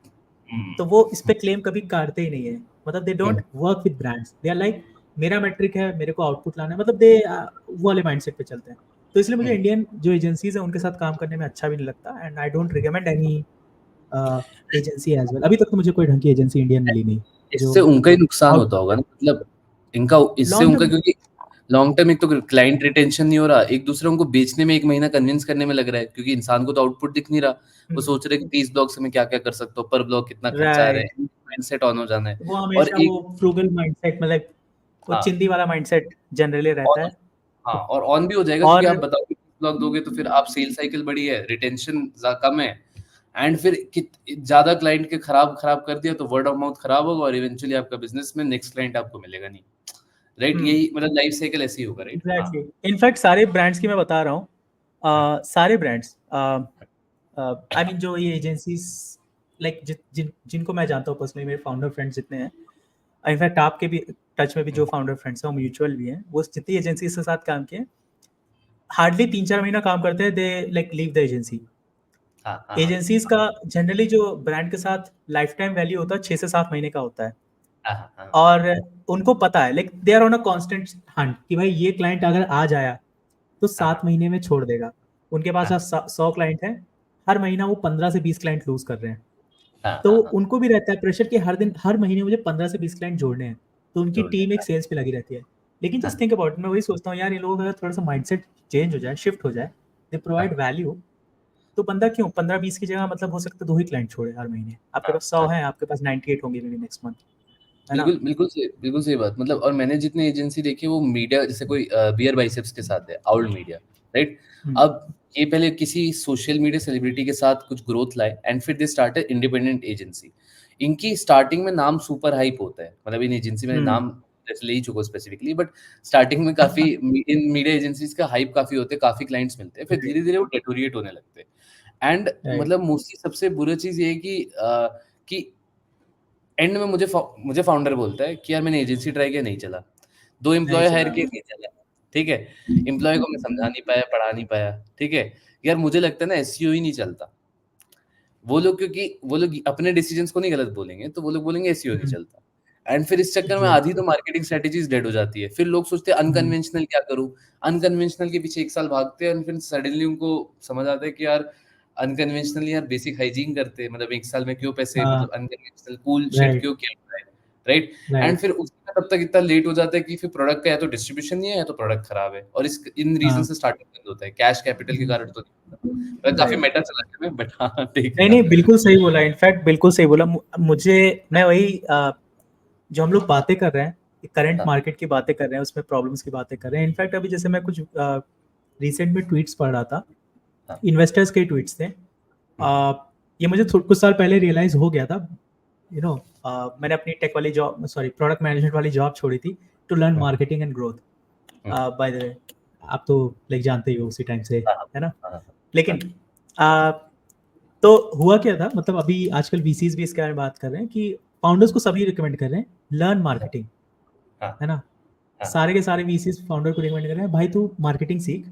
तो वो इस पे क्लेम कभी काटते ही नहीं है, मतलब they don't work with brands, they are like मेरा मेट्रिक है, मेरे को आउटपुट लाना है, मतलब दे वो वाले माइंडसेट पे चलते हैं। तो इसलिए मुझे इंडियन जो एजेंसीज है उनके साथ काम करने में अच्छा भी नहीं लगता, and I don't recommend any agency as well. अभी तक तो मुझे कोई ढंग की एजेंसी इंडियन मिली नहीं जो इससे उनका ही नुकसान आउट होता होगा ना, मतलब इनका इससे लॉन्ग उनका, टर्म। क्योंकि लॉन्ग टर्म एक तो क्लाइंट रिटेंशन नहीं हो रहा, एक दूसरे उनको बेचने में 1 महीना कन्विंस करने में लग रहा है, क्योंकि इंसान को तो आउटपुट दिख नहीं रहा। वो सोच रहे हैं कि 30 ब्लॉग से मैं क्या-क्या कर सकता हूँ, पर ब्लॉग कितना खर्चा आ रहा राइट, है, माइंडसेट ऑन हो जाना है। वो और हमेशा वो एक फ्रूगल माइंडसेट, मतलब वो हाँ, चिंदी वाला माइंडसेट जनरली रहता ऑन है। हाँ, और ऑन भी हो जाएगा, क्योंकि और आप बताओ कि 30 ब्लॉग दोगे तो फिर आप सेल साइकिल बड़ी है, रिटेंशन कम है, एंड फिर ज़्यादा क्लाइंट के खराब खराब कर दिया तो वर्ड ऑफ माउथ खराब होगा और इवेंचुअली आपका बिज़नेस में नेक्स्ट क्लाइंट आपको मिलेगा नहीं। राइट, यही मतलब लाइफ साइकिल ऐसे ही होगा, राइट? हाँ, एग्जैक्टली, इनफैक्ट सारे ब्रांड्स की मैं बता रहा हूँ, हाँ, सारे ब्रांड्स, आई मीन जो ये एजेंसीज, लाइक जिनको मैं जानता हूँ पर्सनली, मेरे फाउंडर फ्रेंड्स जितने हैं, इनफैक्ट आपके भी टच में भी जो फाउंडर फ्रेंड्स हैं वो म्यूचुअल भी हैं, वो जितनी एजेंसीज के साथ काम किए, हार्डली 3-4 महीना काम करते हैं, they like leave the agency. हाँ, हाँ, हाँ, एजेंसीज का जनरली जो ब्रांड के साथ लाइफ टाइम वैल्यू होता है 6 से 7 महीने का होता है, हाँ, हाँ, हाँ, और उनको पता है, like they are on a constant hunt कि भाई ये क्लाइंट अगर आ जाया तो हाँ, 7 महीने में छोड़ देगा। उनके पास हाँ, आज 100 क्लाइंट है, हर महीना वो 15 से 20 क्लाइंट लूज कर रहे हैं। हाँ, तो हाँ, हाँ, उनको भी रहता है प्रेशर कि हर दिन हर महीने मुझे 15 से 20 क्लाइंट जोड़ने हैं, तो उनकी जोड़ टीम एक देगा। सेल्स पे लगी रहती है। लेकिन हाँ, जस्ट थिंक अबाउट, मैं वही सोचता हूँ यार, इन लोगों का अगर थोड़ा सा माइंडसेट चेंज हो जाए, शिफ्ट हो जाए, दे हाँ, प्रोवाइड वैल्यू, तो बंदा क्यों 15-20 की जगह, मतलब हो सकता है 2 ही क्लाइंट छोड़े हर महीने, आपके हाँ, पास 100 हाँ। है, आपके पास 98 होंगे मे बी नेक्स्ट मंथ, है ना? बिल्कुल, बिल्कुल सही बात, मतलब और मैंने जितनी एजेंसी देखी है वो मीडिया, जैसे कोई बियर बाइसेप्स के साथ है, आउल मीडिया, राइट? हम्म, अब ये पहले किसी सोशल मीडिया सेलिब्रिटी के साथ कुछ ग्रोथ लाए एंड फिर दे स्टार्टेड इंडिपेंडेंट एजेंसी। इनकी स्टार्टिंग में नाम सुपर हाइप होता है, मतलब इन एजेंसी में हम्म, नाम जैसे ले ही चुका स्पेसिफिकली, बट स्टार्टिंग में काफ़ी इन मीडिया एजेंसीज़ का हाइप काफ़ी होते हैं, काफ़ी क्लाइंट्स मिलते हैं, फिर राइट, धीरे-धीरे वो डेटोरिएट होने लगते हैं। एंड राइट, मतलब मोस्टली सबसे बुरी चीज़ ये है कि एंड में मुझे फाउंडर बोलता है कि यार मैंने एजेंसी ट्राई किया, नहीं चला। 2 नहीं एम्प्लॉयी हायर चला। किए, नहीं चला। ठीक है? एम्प्लॉयी को मैं समझा नहीं पाया, पढ़ा नहीं पाया। ठीक है? यार मुझे लगता है ना एसईओ ही नहीं चलता। वो लोग, क्योंकि वो लोग अपने डिसीजंस को नहीं गलत बोलेंगे, तो वो लोग बोलेंगे एसईओ नहीं हम्म, चलता। एंड फिर इस चक्कर में आधी एग्जैक्टली, तो मार्केटिंग स्ट्रैटेजीज़ डेड हो जाती है। फिर लोग सोचते हैं हम्म, अनकन्वेंशनल क्या करूँ? अनकन्वेंशनल के पीछे 1 साल भागते हैं एंड फिर सडनली उनको समझ आता है कि यार अनकन्वेंशनल यार बेसिक हाइजीन करते हैं, मतलब 1 साल में क्यों पैसे, हाँ, मतलब अनकन्वेंशनल कूल शिट राइट, क्यों किया जाए, राइट? एंड राइट, फिर उसका तब तक इतना लेट हो जाता है कि फिर प्रोडक्ट का या तो डिस्ट्रीब्यूशन नहीं है या तो प्रोडक्ट खराब है, और इस इन रीज़न हाँ, से स्टार्टअप बंद होता है। कैश कैपिटल के कारण तो नहीं होता। मतलब काफ़ी राइट। मेटा चला गया मैं, बट हाँ, ठीक नहीं, था। नहीं, बिल्कुल सही बोला, इनफैक्ट बिल्कुल सही बोला। मुझे, मैं वही जो हम लोग बातें कर रहे हैं, करंट हाँ, मार्केट की बातें कर रहे हैं, उसमें प्रॉब्लम्स की बातें कर रहे हैं। इनफैक्ट अभी जैसे मैं कुछ रिसेंट में ट्वीट्स पढ़ रहा था, हाँ। इन्वेस्टर्स के ट्वीट्स थे। हुँ, हुँ। ये मुझे कुछ साल पहले रियलाइज़ हो गया था, यू नो, मैंने अपनी टेक वाली जॉब, सॉरी प्रोडक्ट मैनेजमेंट वाली जॉब छोड़ी थी to learn hmm, marketing and growth. Hmm. By the way, आप तो लाइक जानते ही हो उसी टाइम से, हाँ, हाँ। है ना? हाँ, हाँ। हाँ, लेकिन अ, तो हुआ क्या था, मतलब अभी आजकल वीसीज भी इसके बारे में बात कर रहे हैं कि फाउंडर्स को सभी रिकमेंड कर रहे हैं लर्न हाँ, मार्केटिंग, हाँ, है ना? हाँ, सारे के सारे वीसीज फाउंडर को रिकमेंड कर रहे हैं, भाई तू मार्केटिंग सीख,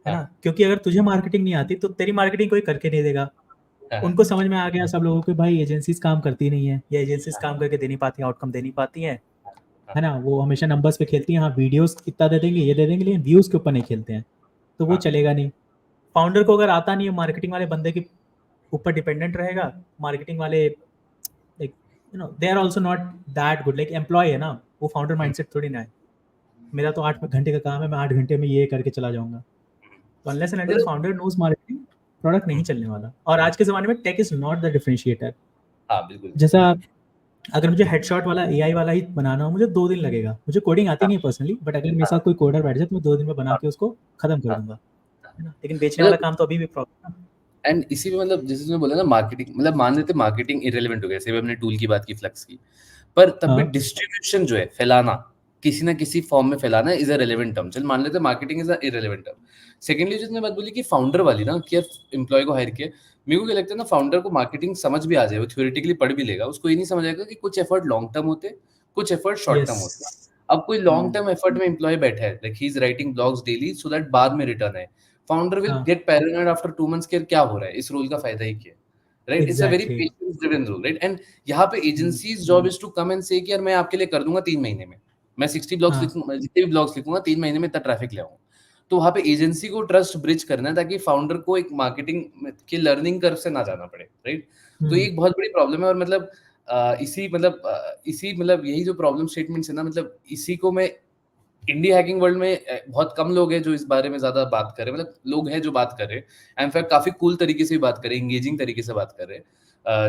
है हाँ, ना? क्योंकि अगर तुझे मार्केटिंग नहीं आती तो तेरी मार्केटिंग कोई करके नहीं देगा। हाँ, हाँ, उनको समझ में आ गया सब लोगों को, भाई एजेंसीज काम करती नहीं है, या एजेंसीज काम करके दे नहीं पाती, आउटकम दे नहीं पाती हैं, हाँ, है ना? वो हमेशा नंबर्स पे खेलती हैं, हाँ वीडियोस इतना दे देंगे, ये दे देंगे, लेकिन व्यूज के ऊपर नहीं खेलते हैं, तो वो हाँ, चलेगा नहीं। फाउंडर को अगर आता नहीं है, मार्केटिंग वाले बंदे के ऊपर डिपेंडेंट रहेगा, मार्केटिंग वाले like, you know, they are also not that good, like employ है ना, वो फाउंडर हुँ, माइंडसेट थोड़ी ना है, मेरा तो 8 घंटे का काम है, मैं 8 घंटे में ये करके चला जाऊंगा। तो अनलेस एंड अनटिल मतलब founder knows marketing, product hmm, नहीं चलने वाला। और आज के ज़माने में tech is not the differentiator. हाँ, बिल्कुल। जैसा अगर मुझे हेडशॉट वाला एआई वाला ही बनाना हो, मुझे 2 दिन लगेगा, मुझे कोडिंग आती हाँ, नहीं है पर्सनली, बट अगर मेरे हाँ, साथ कोई कोडर बैठ जाए तो मैं 2 दिन में बना हाँ, के उसको खत्म कर हाँ, दूंगा, हाँ। है ना? लेकिन बेचने वाला मतलब काम तो अभी भी प्रॉब्लम है ना। एंड इसी में, मतलब जैसे तुमने बोला ना मार्केटिंग, मतलब मान लेते मार्केटिंग इर्रेलेवेंट हो गया, जैसे हमने टूल की बात की फ्लक्स की, पर तब भी हाँ, डिस्ट्रीब्यूशन जो है फैलाना, किसी ना किसी फॉर्म में फैलाना इज अ रेलेवेंट टर्म। चल मान लेते हैं marketing is a irrelevant term. Secondly जो तुमने बात बोली कि फाउंडर वाली ना, कि यार एम्प्लॉय को हायर किया, मेरे को क्या लगता है ना, फाउंडर को मार्केटिंग समझ भी आ जाए, वो थ्योरेटिकली पढ़ भी लेगा, उसको ये नहीं समझ आएगा कि कुछ एफर्ट लॉन्ग टर्म होते हैं, कुछ एफर्ट शॉर्ट यस, टर्म होते हैं। अब कोई लॉन्ग टर्म एफर्ट में एम्प्लॉय बैठा है, like he is writing blogs daily so that बाद में रिटर्न है, फाउंडर विल हाँ, गेट पैरानॉइड आफ्टर 2 मंथ्स कि यार क्या हो रहा है, इस रोल का फायदा ही क्या है? Right? It's a very exactly. Patience driven rule, right? And यहाँ पे agency's job is to come and say कि यार मैं आपके लिए कर दूंगा 3 महीने में, मैं 60 ब्लॉग्स हाँ। लिखूंगा, जितने भी ब्लॉग्स लिखूंगा 3 महीने में इतना ट्रैफिक ले आऊंगा। तो वहाँ पे एजेंसी को ट्रस्ट ब्रिज करना है ताकि फाउंडर को एक मार्केटिंग की लर्निंग कर्व से ना जाना पड़े, राइट? तो ये एक बहुत बड़ी प्रॉब्लम है। और मतलब इसी मतलब यही जो प्रॉब्लम स्टेटमेंट्स है ना, मतलब इसी को मैं इंडिया हैकिंग वर्ल्ड में बहुत कम लोग हैं जो इस बारे में ज्यादा बात कर रहे हैं, मतलब लोग हैं जो बात कर रहे हैं, इनफैक्ट काफी कूल तरीके से भी बात कर रहे हैं, एंगेजिंग तरीके से बात कर रहे हैं।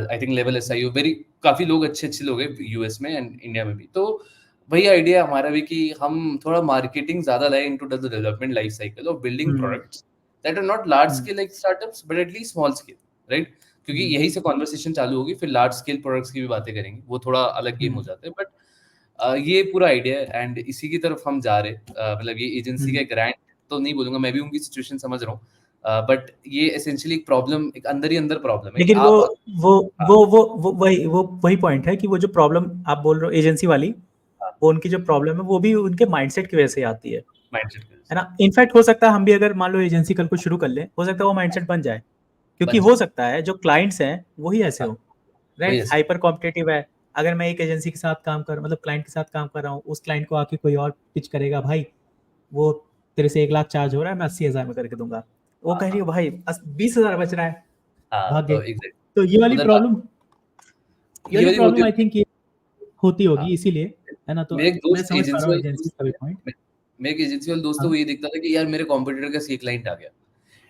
I think level SIO very काफी लोग अच्छे लोग हैं यूएस में एंड इंडिया में भी। तो वही आइडिया हमारा भी कि हम थोड़ा मार्केटिंग ज्यादा लाए into the development life cycle of building products that are not large scale like startups but at least small scale, right? क्योंकि यही से कॉन्वर्सेशन चालू होगी, फिर लार्ज स्केल प्रोडक्ट्स की भी बातें करेंगे, वो थोड़ा अलग गेम हो जाते हैं। बट ये पूरा आइडिया है एंड इसी की तरफ हम जा रहे हैं। मतलब ये एजेंसी का ग्रांट तो नहीं बोलूंगा, मैं भी उनकी सिचुएशन समझ रहा हूँ, बट ये एसेंशियली एक प्रॉब्लम, एक अंदर ही अंदर प्रॉब्लम है कि लेकिन वो आप वो हाँ, वही पॉइंट है कि वो जो प्रॉब्लम आप बोल रहे हो एजेंसी वाली, हाँ, वो उनकी जो प्रॉब्लम है वो भी उनके माइंडसेट की वजह से आती माइंडसेट की वजह है से। ना। इनफैक्ट हो सकता है हम भी अगर मान लो एजेंसी कल को शुरू कर लें, हो सकता है वो माइंडसेट बन जाए, क्योंकि बन हो जाए। सकता है जो क्लाइंट्स हैं वही ऐसे हाँ, हो, वही राइट? ऐसे। हाइपर कॉम्पिटिटिव है। अगर मैं एक एजेंसी के साथ काम कर मतलब क्लाइंट के साथ काम कर रहा हूँ, उस क्लाइंट को आके कोई और पिच करेगा, भाई वो तेरे से 1 लाख चार्ज हो रहा है, मैं 80,000 में करके दूंगा। वो हाँ, कह रही है हाँ, भाई 20,000 बच रहा है, हाँ, भाग गए। तो एग्जैक्ट तो उधर बात ये ये वाली वाली होती प्रॉब्लम आई होगी। थिंक होती हाँ, होगी इसीलिए, है ना। तो मेरे एक मैं दोस्त समझ पा एजेंसी रहा हूँ वाले एजेंसी दोस्त का भी पॉइंट। मेरे एक एजेंसी वाले दोस्त तो हाँ। वो ये देखता था कि यार मेरे कॉम्पिटिटर का सी क्लाइंट आ गया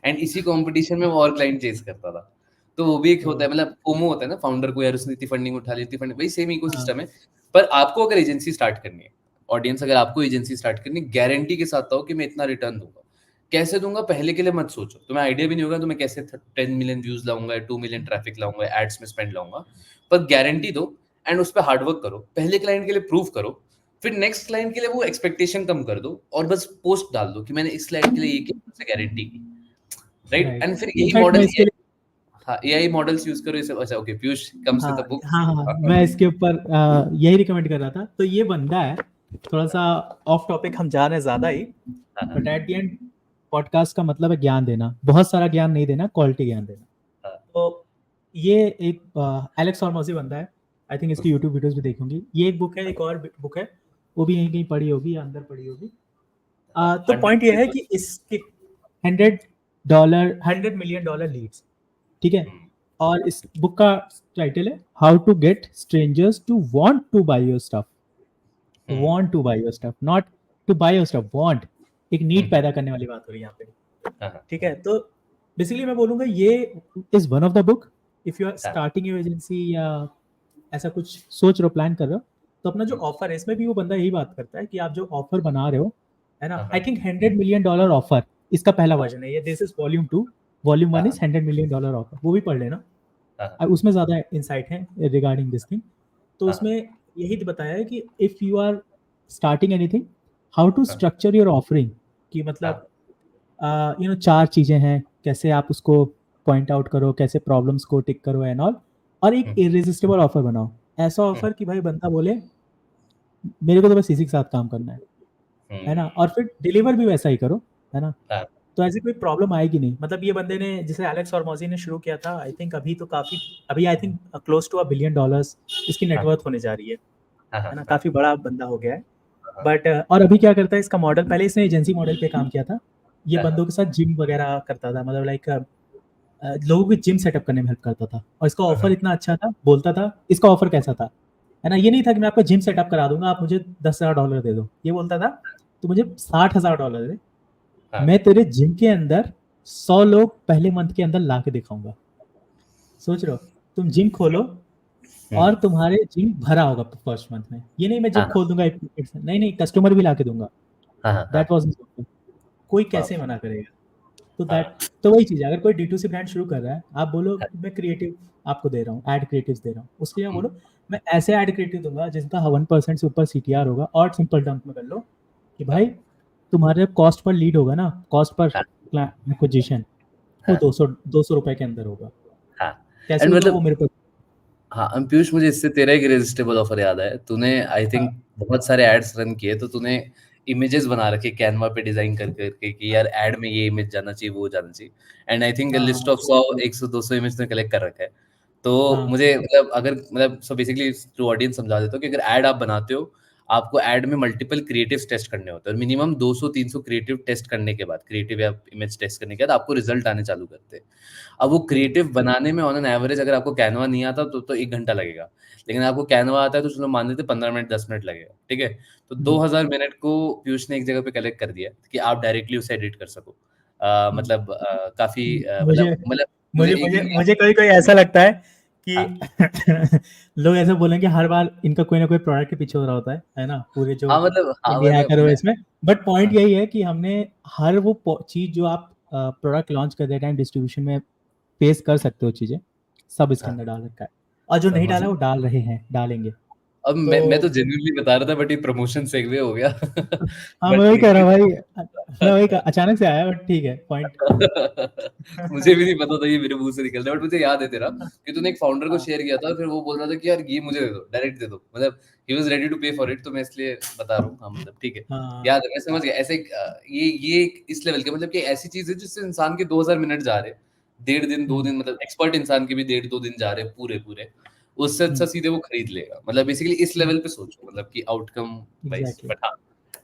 एंड इसी कंपटीशन में वो और क्लाइंट चेज करता था। तो वो भी एक होता तो है, मतलब फोमो होता है ना फाउंडर को, यार उसने इतनी फंडिंग उठा ली, इतनी फंडिंग, वही सेम हाँ। इकोसिस्टम है। पर आपको अगर एजेंसी स्टार्ट करनी है, ऑडियंस अगर आपको एजेंसी स्टार्ट करनी है, गारंटी के साथ हो कि मैं इतना रिटर्न दूंगा, कैसे दूंगा पहले के लिए मत सोचो। तुम्हें आइडिया भी नहीं होगा तो मैं कैसे 10 मिलियन व्यूज लाऊंगा, 2 मिलियन ट्रैफिक लाऊंगा, एड्स में स्पेंड लाऊंगा। पर गारंटी दो एंड उस पर हार्डवर्क करो, पहले क्लाइंट के लिए प्रूव करो, फिर नेक्स्ट क्लाइंट के लिए वो एक्सपेक्टेशन कम कर दो और बस पोस्ट डाल दो कि मैंने इस क्लाइंट के लिए ये किया, गारंटी की, राइट? राइट। एंड फिर यही इनफैक्ट मैं मॉडल, इसके लिए हाँ, एआई मॉडल्स यूज करो इसे। अच्छा, ओके पीयूष कम्स हाँ विद द बुक। हाँ हाँ, मैं इसके ऊपर यही रिकमेंड कर रहा था। तो ये बंदा है, थोड़ा सा ऑफ टॉपिक हम जा रहे हैं ज़्यादा ही, but at the end podcast का मतलब है ज्ञान देना, बहुत सारा ज्ञान नहीं देना, क्वालिटी ज्ञान देना। तो ये एक एलेक्स हॉर्मोजी बंदा है, आई थिंक इसकी यूट्यूब वीडियोस भी देखूंगी। ये एक बुक है, एक और बुक है, वो भी यहीं कहीं पड़ी होगी या अंदर पड़ी होगी। तो पॉइंट ये है कि इसके $100 लीड्स, ठीक है। और इस बुक का टाइटल है how to get strangers to want to buy your stuff. Want to buy your stuff, not to buy your stuff, want. एक नीड पैदा करने वाली बात हो रही है यहाँ पे, ठीक है। तो बेसिकली मैं बोलूंगा ये is one of the book, if you are starting your agency या ऐसा कुछ सोच रहे हो, प्लान कर रहे हो, तो अपना जो ऑफर है इसमें भी वो बंदा यही बात करता है कि आप जो ऑफर बना रहे हो, है ना। आई थिंक $100 million ऑफर इसका पहला वर्जन है ये, this is volume 2, volume 1 is $100 million offer, वो भी पढ़ लेना। उसमें ज़्यादा इंसाइट है रिगार्डिंग दिस थिंग। तो उसमें यही तो बताया है कि if you are starting anything, how to structure your offering, कि मतलब यू नो 4 चीज़ें हैं, कैसे आप उसको पॉइंट आउट करो, कैसे प्रॉब्लम्स को टिक करो एंड ऑल, और एक इरेजिस्टिबल ऑफर बनाओ। ऐसा ऑफर कि भाई बंदा बोले मेरे को तो बस इसी के साथ काम करना है ना। और फिर डिलीवर भी वैसा ही करो, है ना। तो ऐसी कोई प्रॉब्लम आएगी नहीं। मतलब ये बंदे ने, जैसे एलेक्स हॉर्मोजी ने शुरू किया था, आई थिंक अभी तो काफ़ी, अभी I think close to $1 billion इसकी नेटवर्थ होने जा रही है ना। काफ़ी बड़ा बंदा हो गया है। बट और अभी क्या करता है इसका मॉडल, पहले इसने एजेंसी मॉडल पे काम किया था, ये बंदों के साथ जिम वगैरह करता था, मतलब लाइक लोगों को जिम सेटअप करने में हेल्प करता था। और इसका ऑफर इतना अच्छा था, बोलता था इसका ऑफर कैसा था, है ना। ये नहीं था कि मैं आपका जिम सेटअप करा दूंगा, आप मुझे $10,000 दे दो। ये बोलता था तो मुझे $60,000 दे, मैं तेरे जिम के अंदर 100 लोग पहले मंथ के अंदर ला के दिखाऊंगा। सोच रहे हो, तुम जिम खोलो और तुम्हारे जिम भरा होगा फर्स्ट मंथ में। ये नहीं मैं जिम खोल दूंगा नहीं नहीं, कस्टमर भी ला के दूंगा। दैट वाज, कोई कैसे मना करेगा। तो तो वही चीज़ है, अगर कोई D2C ब्रांड शुरू कर रहा है, आप बोलो मैं क्रिएटिव आपको दे रहा हूँ, एड क्रिएटिव्स दे रहा हूँ, उसके लिए बोलो मैं ऐसे एड क्रिएटिव दूंगा जिसका 1% से ऊपर CTR होगा। और सिंपल टर्म्स में कर लो कि भाई तुम्हारे कॉस्ट पर लीड होगा ना, कॉस्ट पर एक्विजिशन, वो 200 रुपए के अंदर होगा। कैसे एंड होगा मतलब वो मेरे को। हाँ, पीयूष मुझे इससे तेरा एक इरेजिस्टिबल ऑफर याद है। तूने आई हाँ थिंक बहुत सारे एड्स रन किए, तो तूने इमेजेस बना रखे कैनवा पे डिजाइन कर करके कि यार एड में ये इमेज जाना चाहिए, वो जाना चाहिए। एंड आई थिंक हाँ लिस्ट हाँ ऑफ 100 100 200 इमेज तूने कलेक्ट कर रखा है। तो हाँ मुझे मतलब अगर मतलब सो बेसिकली टू ऑडियंस समझा देता हूँ कि अगर ऐड आप बनाते हो, आपको ऐड में मल्टीपल क्रिएटिव्स टेस्ट करने होते हैं और मिनिमम 200-300 क्रिएटिव टेस्ट करने के बाद, क्रिएटिव या इमेज टेस्ट करने के बाद आपको रिजल्ट आने चालू करते हैं। अब वो ठीक है। क्रिएटिव बनाने में ऑन एन एवरेज अगर आपको कैनवा नहीं आता तो 1 घंटा लगेगा। लेकिन आपको कैनवा आता है तो चलो मान लेते हैं 15 मिनट 10 मिनट लगेगा, ठीक है? तो हम्म, 2000 मिनट को पीयूष ने एक जगह पे कलेक्ट कर दिया कि आप डायरेक्टली उसे एडिट कर सको। हम्म। मतलब काफ़ी मुझे मतलब मुझे मुझे एक मुझे दिन मुझे कभी कभी ऐसा लगता है कि हाँ, लोग ऐसे बोलेंगे हर बार इनका कोई ना कोई प्रोडक्ट के पीछे हो रहा होता है ना, पूरे जो हाँ इंडिया मतलब हैकर हुए मैं इसमें। बट पॉइंट हाँ, यही है कि हमने हर वो चीज जो आप प्रोडक्ट लॉन्च करते टाइम डिस्ट्रीब्यूशन में फेस कर सकते हो चीजें, सब इसके हाँ, अंदर डाल रखा है। और जो नहीं समझ डाला वो डाल रहे हैं, डालेंगे। अब तो मैं तो जेन्युइनली बता रहा था बट ये प्रमोशन सेगवे हो गया हाँ, मैं बट वही ठीक कह रहा हूँ है। भाई, मैं वही अचानक से आया, बट ठीक है पॉइंट। मुझे भी नहीं पता था ये मेरे मुंह से निकल रहा है बट मुझे याद है तेरा कि तूने एक फाउंडर को हाँ शेयर किया था फिर वो बोल रहा था कि यार ये मुझे दे दो डायरेक्ट दे दो मतलब ही वाज रेडी टू पे फॉर इट तो मैं इसलिए बता रहा हूँ हाँ मतलब ठीक है हाँ। याद है मैं समझ गया ऐसे ये एक इस लेवल के मतलब कि ऐसी चीज है जिससे इंसान के 2000 मिनट जा रहे 1.5 दिन 2 दिन मतलब एक्सपर्ट इंसान के भी 1.5-2 दिन जा रहे पूरे पूरे उससे अच्छा सीधे वो खरीद लेगा मतलब बेसिकली इस लेवल पे सोचो मतलब कि आउटकम वाइज एग्जैक्टली। बट हाँ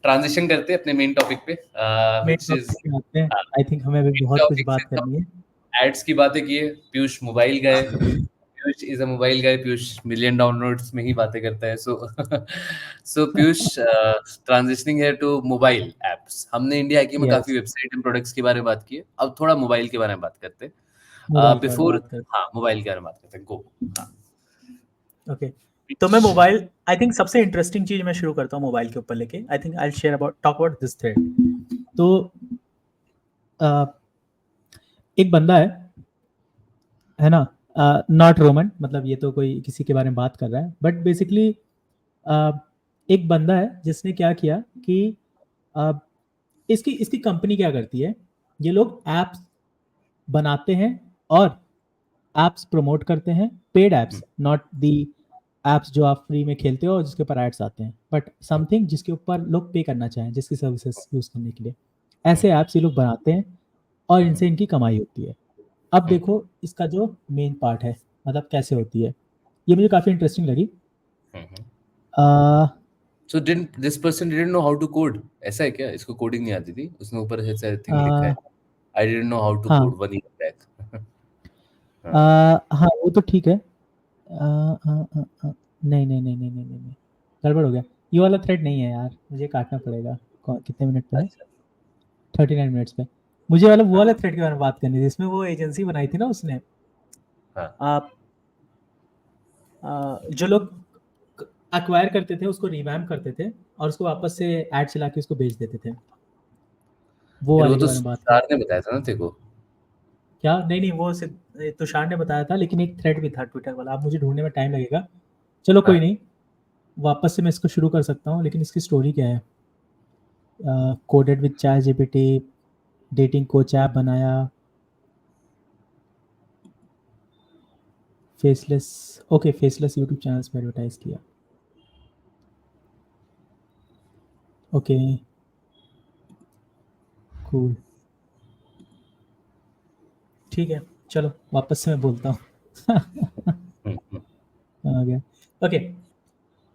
ट्रांजिशन करते हैं अपने मेन टॉपिक पे मेन व्हिच इज टॉपिक पे आते हैं। आई थिंक हमें अभी बहुत कुछ टॉपिक से बात करनी है। एड्स की बातें की है Piyush mobile guy Piyush is a mobile guy Piyush million downloads में ही बातें करता है सो सो पीयूष ट्रांजिशनिंग है टू मोबाइल एप्स हमने इंडिया की में काफी यस, वेबसाइट एंड प्रोडक्ट्स के बारे में बात की है अब थोड़ा मोबाइल के बारे में बात करते हैं मोबाइल के बारे में बिफोर बात करते हाँ मोबाइल के बारे में बात करते हैं गो हाँ हैं। ओके, तो मैं मोबाइल, आई थिंक सबसे इंटरेस्टिंग चीज मैं शुरू करता हूँ मोबाइल के ऊपर लेके। आई think I share about talk about this thread. तो अ, एक बंदा है ना, नॉट रोमन, मतलब ये तो कोई किसी के बारे में बात कर रहा है, बट बेसिकली एक बंदा है जिसने क्या किया कि अ, इसकी इसकी कंपनी क्या करती है, ये लोग एप्स बनाते हैं और एप्स प्रमोट करते हैं, paid apps, not the apps जो आप फ्री में खेलते हो और जिसके ऊपर एड्स आते हैं, बट समथिंग जिसके ऊपर लोग पे करना चाहें, जिसकी सर्विसेज यूज करने के लिए, ऐसे ऐप्स ये लोग बनाते हैं और इनसे इनकी कमाई होती है। अब देखो इसका जो मेन पार्ट है, मतलब कैसे होती है, ये मुझे काफ़ी इंटरेस्टिंग लगी। Uh, so didn't this person didn't know how to code ऐसा है क्या इसको कोडिंग नहीं आती थी उसने ऊपर ऐसा थिंग लिखा है uh, I didn't know how to हाँ, कोड 1 ईयर बैक हाँ वो तो ठीक है। नहीं नहीं नहीं नहीं नहीं नहीं नहीं, गड़बड़ हो गया। ये वाला थ्रेड नहीं है यार, मुझे काटना पड़ेगा। कितने मिनट पे है? अच्छा 39 मिनट्स पे। मुझे वाला वो हाँ वाला थ्रेड के बारे में बात करनी थी, जिसमें वो एजेंसी बनाई थी ना उसने। हाँ आप जो लोग अक्वायर करते थे उसको रिवैम्प करते थे और उसको वापस से ऐड चला के उसको बेच देते थे, वो फिर वो वाले के तो बारे में बात कर। सुतार ने बताया था ना तेरे को क्या? नहीं नहीं, वो तुषार ने बताया था, लेकिन एक थ्रेड भी था ट्विटर वाला, अब मुझे ढूंढने में टाइम लगेगा। चलो कोई हाँ नहीं, वापस से मैं इसको शुरू कर सकता हूँ, लेकिन इसकी स्टोरी क्या है? Coded with chat GPT, dating coach app बनाया, faceless, okay faceless YouTube channels पे एडवर्टाइज किया, ओके कूल, ठीक है। चलो वापस से मैं बोलता हूँ। हम्म। आ गया। ओके,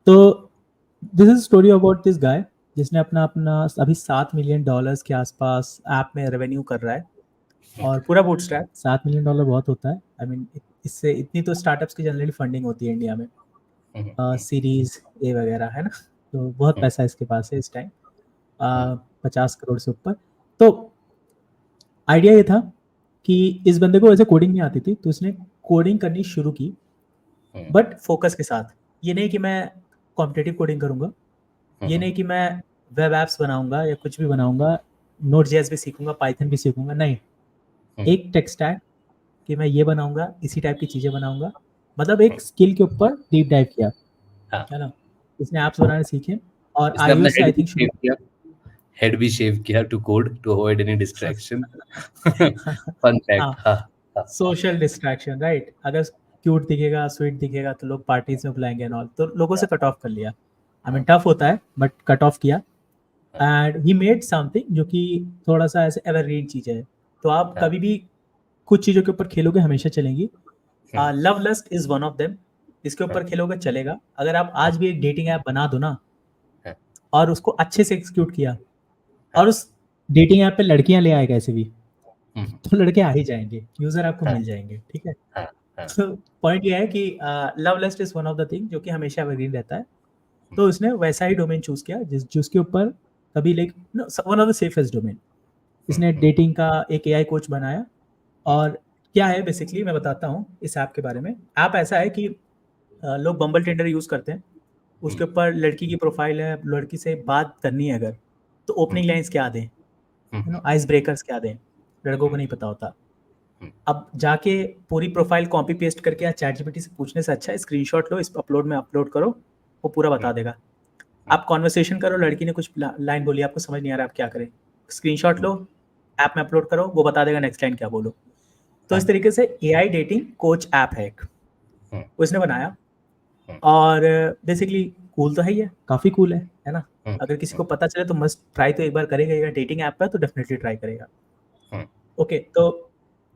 तो this is story about this guy जिसने अपना अपना अभी $7 मिलियन के आसपास ऐप में रेवेन्यू कर रहा है, और पूरा बूटस्ट्रैप। $7 मिलियन बहुत होता है, आई मीन इससे इतनी तो स्टार्टअप्स की जनरली फंडिंग होती है इंडिया में, सीरीज ए वगैरह, है ना। तो बहुत पैसा इसके पास है इस टाइम, 50 करोड़ से ऊपर। तो आइडिया ये था कि इस बंदे को वैसे कोडिंग नहीं आती थी, तो उसने कोडिंग करनी शुरू की, बट फोकस के साथ। ये नहीं कि मैं कॉम्पिटेटिव कोडिंग करूंगा, ये नहीं कि मैं वेब एप्स बनाऊंगा या कुछ भी बनाऊंगा, नोट जेएस भी सीखूंगा, पाइथन भी सीखूंगा, नहीं। एक टेक स्टैक कि मैं ये बनाऊंगा, इसी टाइप की चीज़ें बनाऊंगा, मतलब एक स्किल के ऊपर डीप डाइव किया, हाँ है ना। इसने ऐप्स बनाने सीखे और इसने अपना iOS से हेड आई भी थिंक शुरू। शेव किया हेड भी शेव किया to code to avoid any distraction fun fact हाँ, हाँ हाँ सोशल डिस्ट्रैक्शन, राइट। अगर क्यूट दिखेगा, स्वीट दिखेगा, तो लोग पार्टीज में बुलाएंगे एंड ऑल, तो लोगों से कट ऑफ कर लिया। आई मीन टफ होता है, बट कट ऑफ किया। एंड ही मेड समथिंग जो कि थोड़ा सा ऐसे एवरग्रीन चीज़ है। तो आप हाँ कभी भी कुछ चीज़ों के ऊपर खेलोगे, हमेशा चलेंगी। Love lust is one of them. इसके ऊपर खेलोगे चलेगा। अगर आप आज भी एक डेटिंग ऐप बना दो ना और उसको अच्छे से एग्जीक्यूट किया और उस डेटिंग ऐप पे लड़कियां ले आए कैसे भी, तो लड़के आ ही जाएंगे, यूजर आपको मिल जाएंगे, ठीक है। तो पॉइंट ये है कि love list is one of the thing जो कि हमेशा एवरग्रीन रहता है। तो उसने वैसा ही डोमेन चूज किया जिसके ऊपर कभी like one of the safest domain. इसने डेटिंग का एक एआई कोच बनाया। और क्या है बेसिकली मैं बताता हूँ इस ऐप के बारे में। ऐप ऐसा है कि लोग बम्बल टेंडर यूज करते हैं। उसके ऊपर लड़की की प्रोफाइल है, लड़की से बात करनी है अगर, तो ओपनिंग लाइंस क्या दें, आइस ब्रेकर्स क्या दें, लड़कों को नहीं पता होता। अब जाके पूरी प्रोफाइल कॉपी पेस्ट करके या चैट जीपीटी से पूछने से अच्छा है स्क्रीनशॉट लो, इस अपलोड में अपलोड करो, वो पूरा बता देगा। आप कॉन्वर्सेशन करो, लड़की ने कुछ लाइन बोली, आपको समझ नहीं आ रहा आप क्या करें, स्क्रीनशॉट लो, ऐप में अपलोड करो, वो बता देगा नेक्स्ट लाइन क्या बोलो। तो इस तरीके से एआई डेटिंग कोच ऐप है एक, उसने बनाया। और बेसिकली कूल तो है ही है, काफ़ी कूल है ना। अगर किसी को पता चले तो मस्ट ट्राई तो एक बार करेगा, डेटिंग ऐप पर तो डेफिनेटली ट्राई करेगा। ओके, तो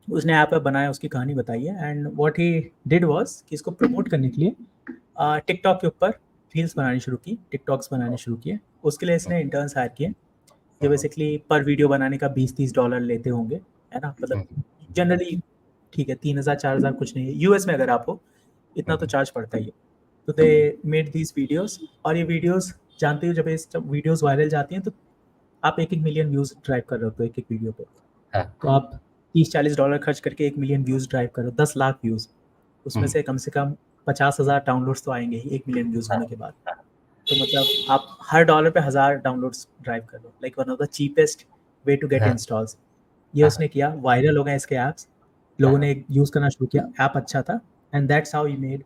उसने ऐप बनाया, उसकी कहानी बताई है। And what he did was कि इसको प्रमोट करने के लिए टिकटॉक के ऊपर रील्स बनानी शुरू की, टिकटॉक्स बनाने शुरू किए। उसके लिए इसने इंटर्न्स हायर किए जो बेसिकली पर वीडियो बनाने का $20-30 लेते होंगे, है ना। मतलब जनरली ठीक है, 3,000-4,000 कुछ नहीं है। यूएस में अगर आप हो इतना तो चार्ज पड़ता ही है। तो दे मेड दीज वीडियोस। और ये वीडियोस जानते हो जब वीडियोस वायरल जाती हैं तो आप 1-1 मिलियन व्यूज ड्राइव कर रहे हो तो एक वीडियो पे। तो आप $30-40 खर्च करके 1 मिलियन व्यूज ड्राइव करो, 10 लाख व्यूज, उसमें से कम 50,000 डाउनलोड्स तो आएंगे ही 1 मिलियन व्यूज होने के बाद। तो मतलब आप हर डॉलर पे 1000 डाउनलोड्स ड्राइव कर लो, like one of the cheapest way to get installs. ये उसने किया, वायरल हो गए इसके ऐप्स, लोगों ने यूज करना शुरू किया, ऐप अच्छा था and that's how he made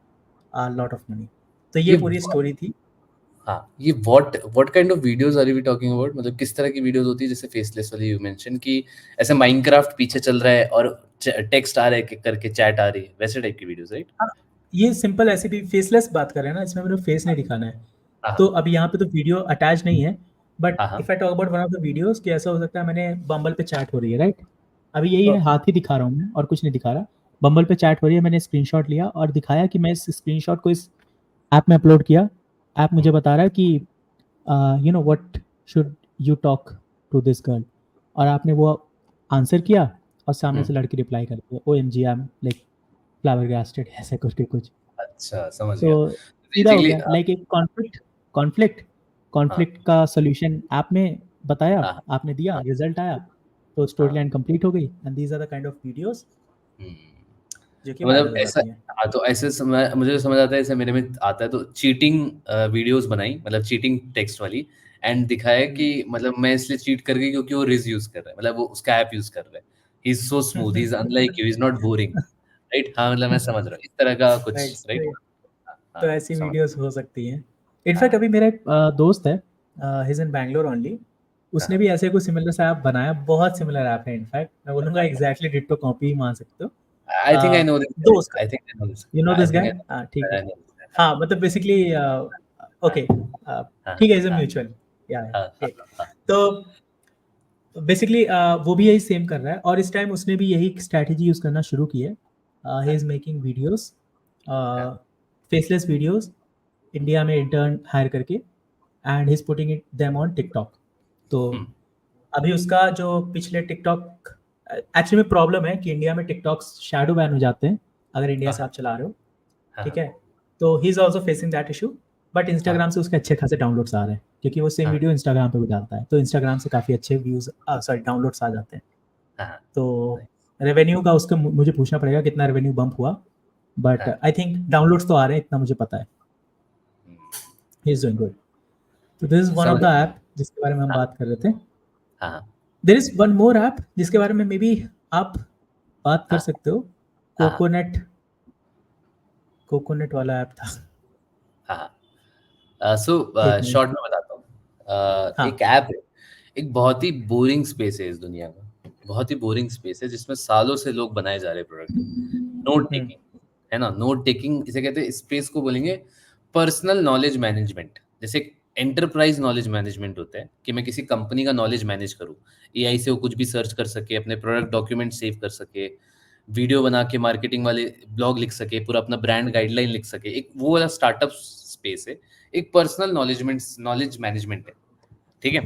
a lot of money. तो ये पूरी स्टोरी थी। ये what kind of videos are we talking about? मतलब किस तरह की वीडियोस होती है? जैसे फेसलेस वाली यू मेंशन कि ऐसे माइनक्राफ्ट पीछे चल रहा है और टेक्स्ट आ रहा है करके चैट आ रही है, वैसे टाइप की वीडियोस, राइट? ये सिंपल ऐसे भी फेसलेस बात कर रहे हैं ना, इसमें मेरे फेस नहीं दिखाना है। तो अभी यहाँ पे तो वीडियो अटैच नहीं है, but if I talk about one of the videos कि ऐसा हो सकता है मैंने बम्बल पे चैट हो रही है, राइट। अभी यही है, हाथ ही दिखा रहा हूँ मैं और कुछ नहीं दिखा रहा। बम्बल पे चैट हो रही है, मैंने स्क्रीनशॉट लिया और दिखाया कि मैं इस स्क्रीनशॉट को इस ऐप में अपलोड किया। ऐप मुझे बता रहा है कि you know what should you talk to this girl, और आपने वो आंसर किया और सामने से लड़की रिप्लाई करती है OMG आई एम लाइक फ्लाबरगास्टेड, ऐसे करके कुछ। अच्छा, समझ गया। तो सीधा हो बेसिकली गया, लाइक एक कॉन्फ्लिक्ट कॉन्फ्लिक्ट का सोल्यूशन ऐप में बताया, आपने दिया, रिजल्ट आया, तो स्टोरी लाइन कंप्लीट हो गई। And these are the kind of videos जो कि वायरल मतलब हो ऐसा, जाती हैं। हाँ, तो ऐसे मुझे समझ आता है, ऐसे मेरे में आता है तो चीटिंग वीडियोस बनाई, मतलब चीटिंग टेक्स्ट वाली, एंड दिखाया कि मतलब मैं इसलिए चीट कर गई क्योंकि वो रिज यूज कर रहा है, मतलब वो उसका ऐप यूज कर रहा है, he is so smooth, he is unlike you, he is not boring, right? हाँ, मतलब मैं समझ रहा हूँ इस तरह का राइट, कुछ, राइट? तो हाँ, ऐसी समझ। वीडियोस हो सकती हैं। इनफैक्ट अभी मेरा एक दोस्त है, he is in Bangalore only, उसने भी ऐसे कोई सिमिलर सा ऐप बनाया, बहुत सिमिलर ऐप है। इनफैक्ट मैं बोलूँगा एग्जैक्टली डिट्टो कॉपी ही मान सकते हो। I think I know this, though उसका, I think I know this, you know I this think guy, हाँ ठीक है। I know this. हाँ मतलब बेसिकली ओके, ठीक है, इज अ म्यूचुअल, या हाँ, ठीक। तो बेसिकली वो भी यही सेम कर रहा है और इस टाइम उसने भी यही स्ट्रैटेजी यूज करना शुरू की है। He is making videos, faceless videos, India में इंटर्न हायर करके, and he is putting it them on TikTok. तो अभी उसका जो पिछले टिकटॉक, एक्चुअली में प्रॉब्लम है कि इंडिया में टिकटॉक शैडो बैन हो जाते हैं अगर इंडिया से आप चला रहे हो, ठीक है। तो he is also facing that issue, but Instagram से उसके अच्छे खासे डाउनलोड्स आ रहे हैं क्योंकि वो सेम वीडियो इंस्टाग्राम पे भी डालता है, तो इंस्टाग्राम से काफ़ी अच्छे व्यूज, सॉरी डाउनलोड्स आ जाते हैं। तो रेवेन्यू का उसका मुझे पूछना पड़ेगा कितना रेवेन्यू बम्प हुआ, बट आई थिंक डाउनलोड्स तो आ रहे हैं, इतना मुझे पता है। He is doing good. तो this is one of the app जिसके बारे में हम बात कर रहे थे। There is one more app जिसके बारे में मे बी आप बात कर सकते हो, कोकोनट, कोकोनट वाला ऐप था। सो एक मिनट, शॉर्ट में बताता हूँ। एक हाँ। ऐप है, एक बहुत ही बोरिंग स्पेस है इस दुनिया में, बहुत ही बोरिंग स्पेस है जिसमें सालों से लोग बनाए जा रहे प्रोडक्ट, नोट टेकिंग, है ना। नोट टेकिंग इसे कहते हैं, स्पेस को बोलेंगे पर्सनल नॉलेज मैनेजमेंट। जैसे एंटरप्राइज नॉलेज मैनेजमेंट होता है कि मैं किसी कंपनी का नॉलेज मैनेज करूँ, एआई से वो कुछ भी सर्च कर सके, अपने प्रोडक्ट डॉक्यूमेंट सेव कर सके, वीडियो बना के मार्केटिंग वाले ब्लॉग लिख सके, पूरा अपना ब्रांड गाइडलाइन लिख सके, एक वो वाला स्टार्टअप स्पेस है। एक पर्सनल नॉलेज मैनेजमेंट है, ठीक है।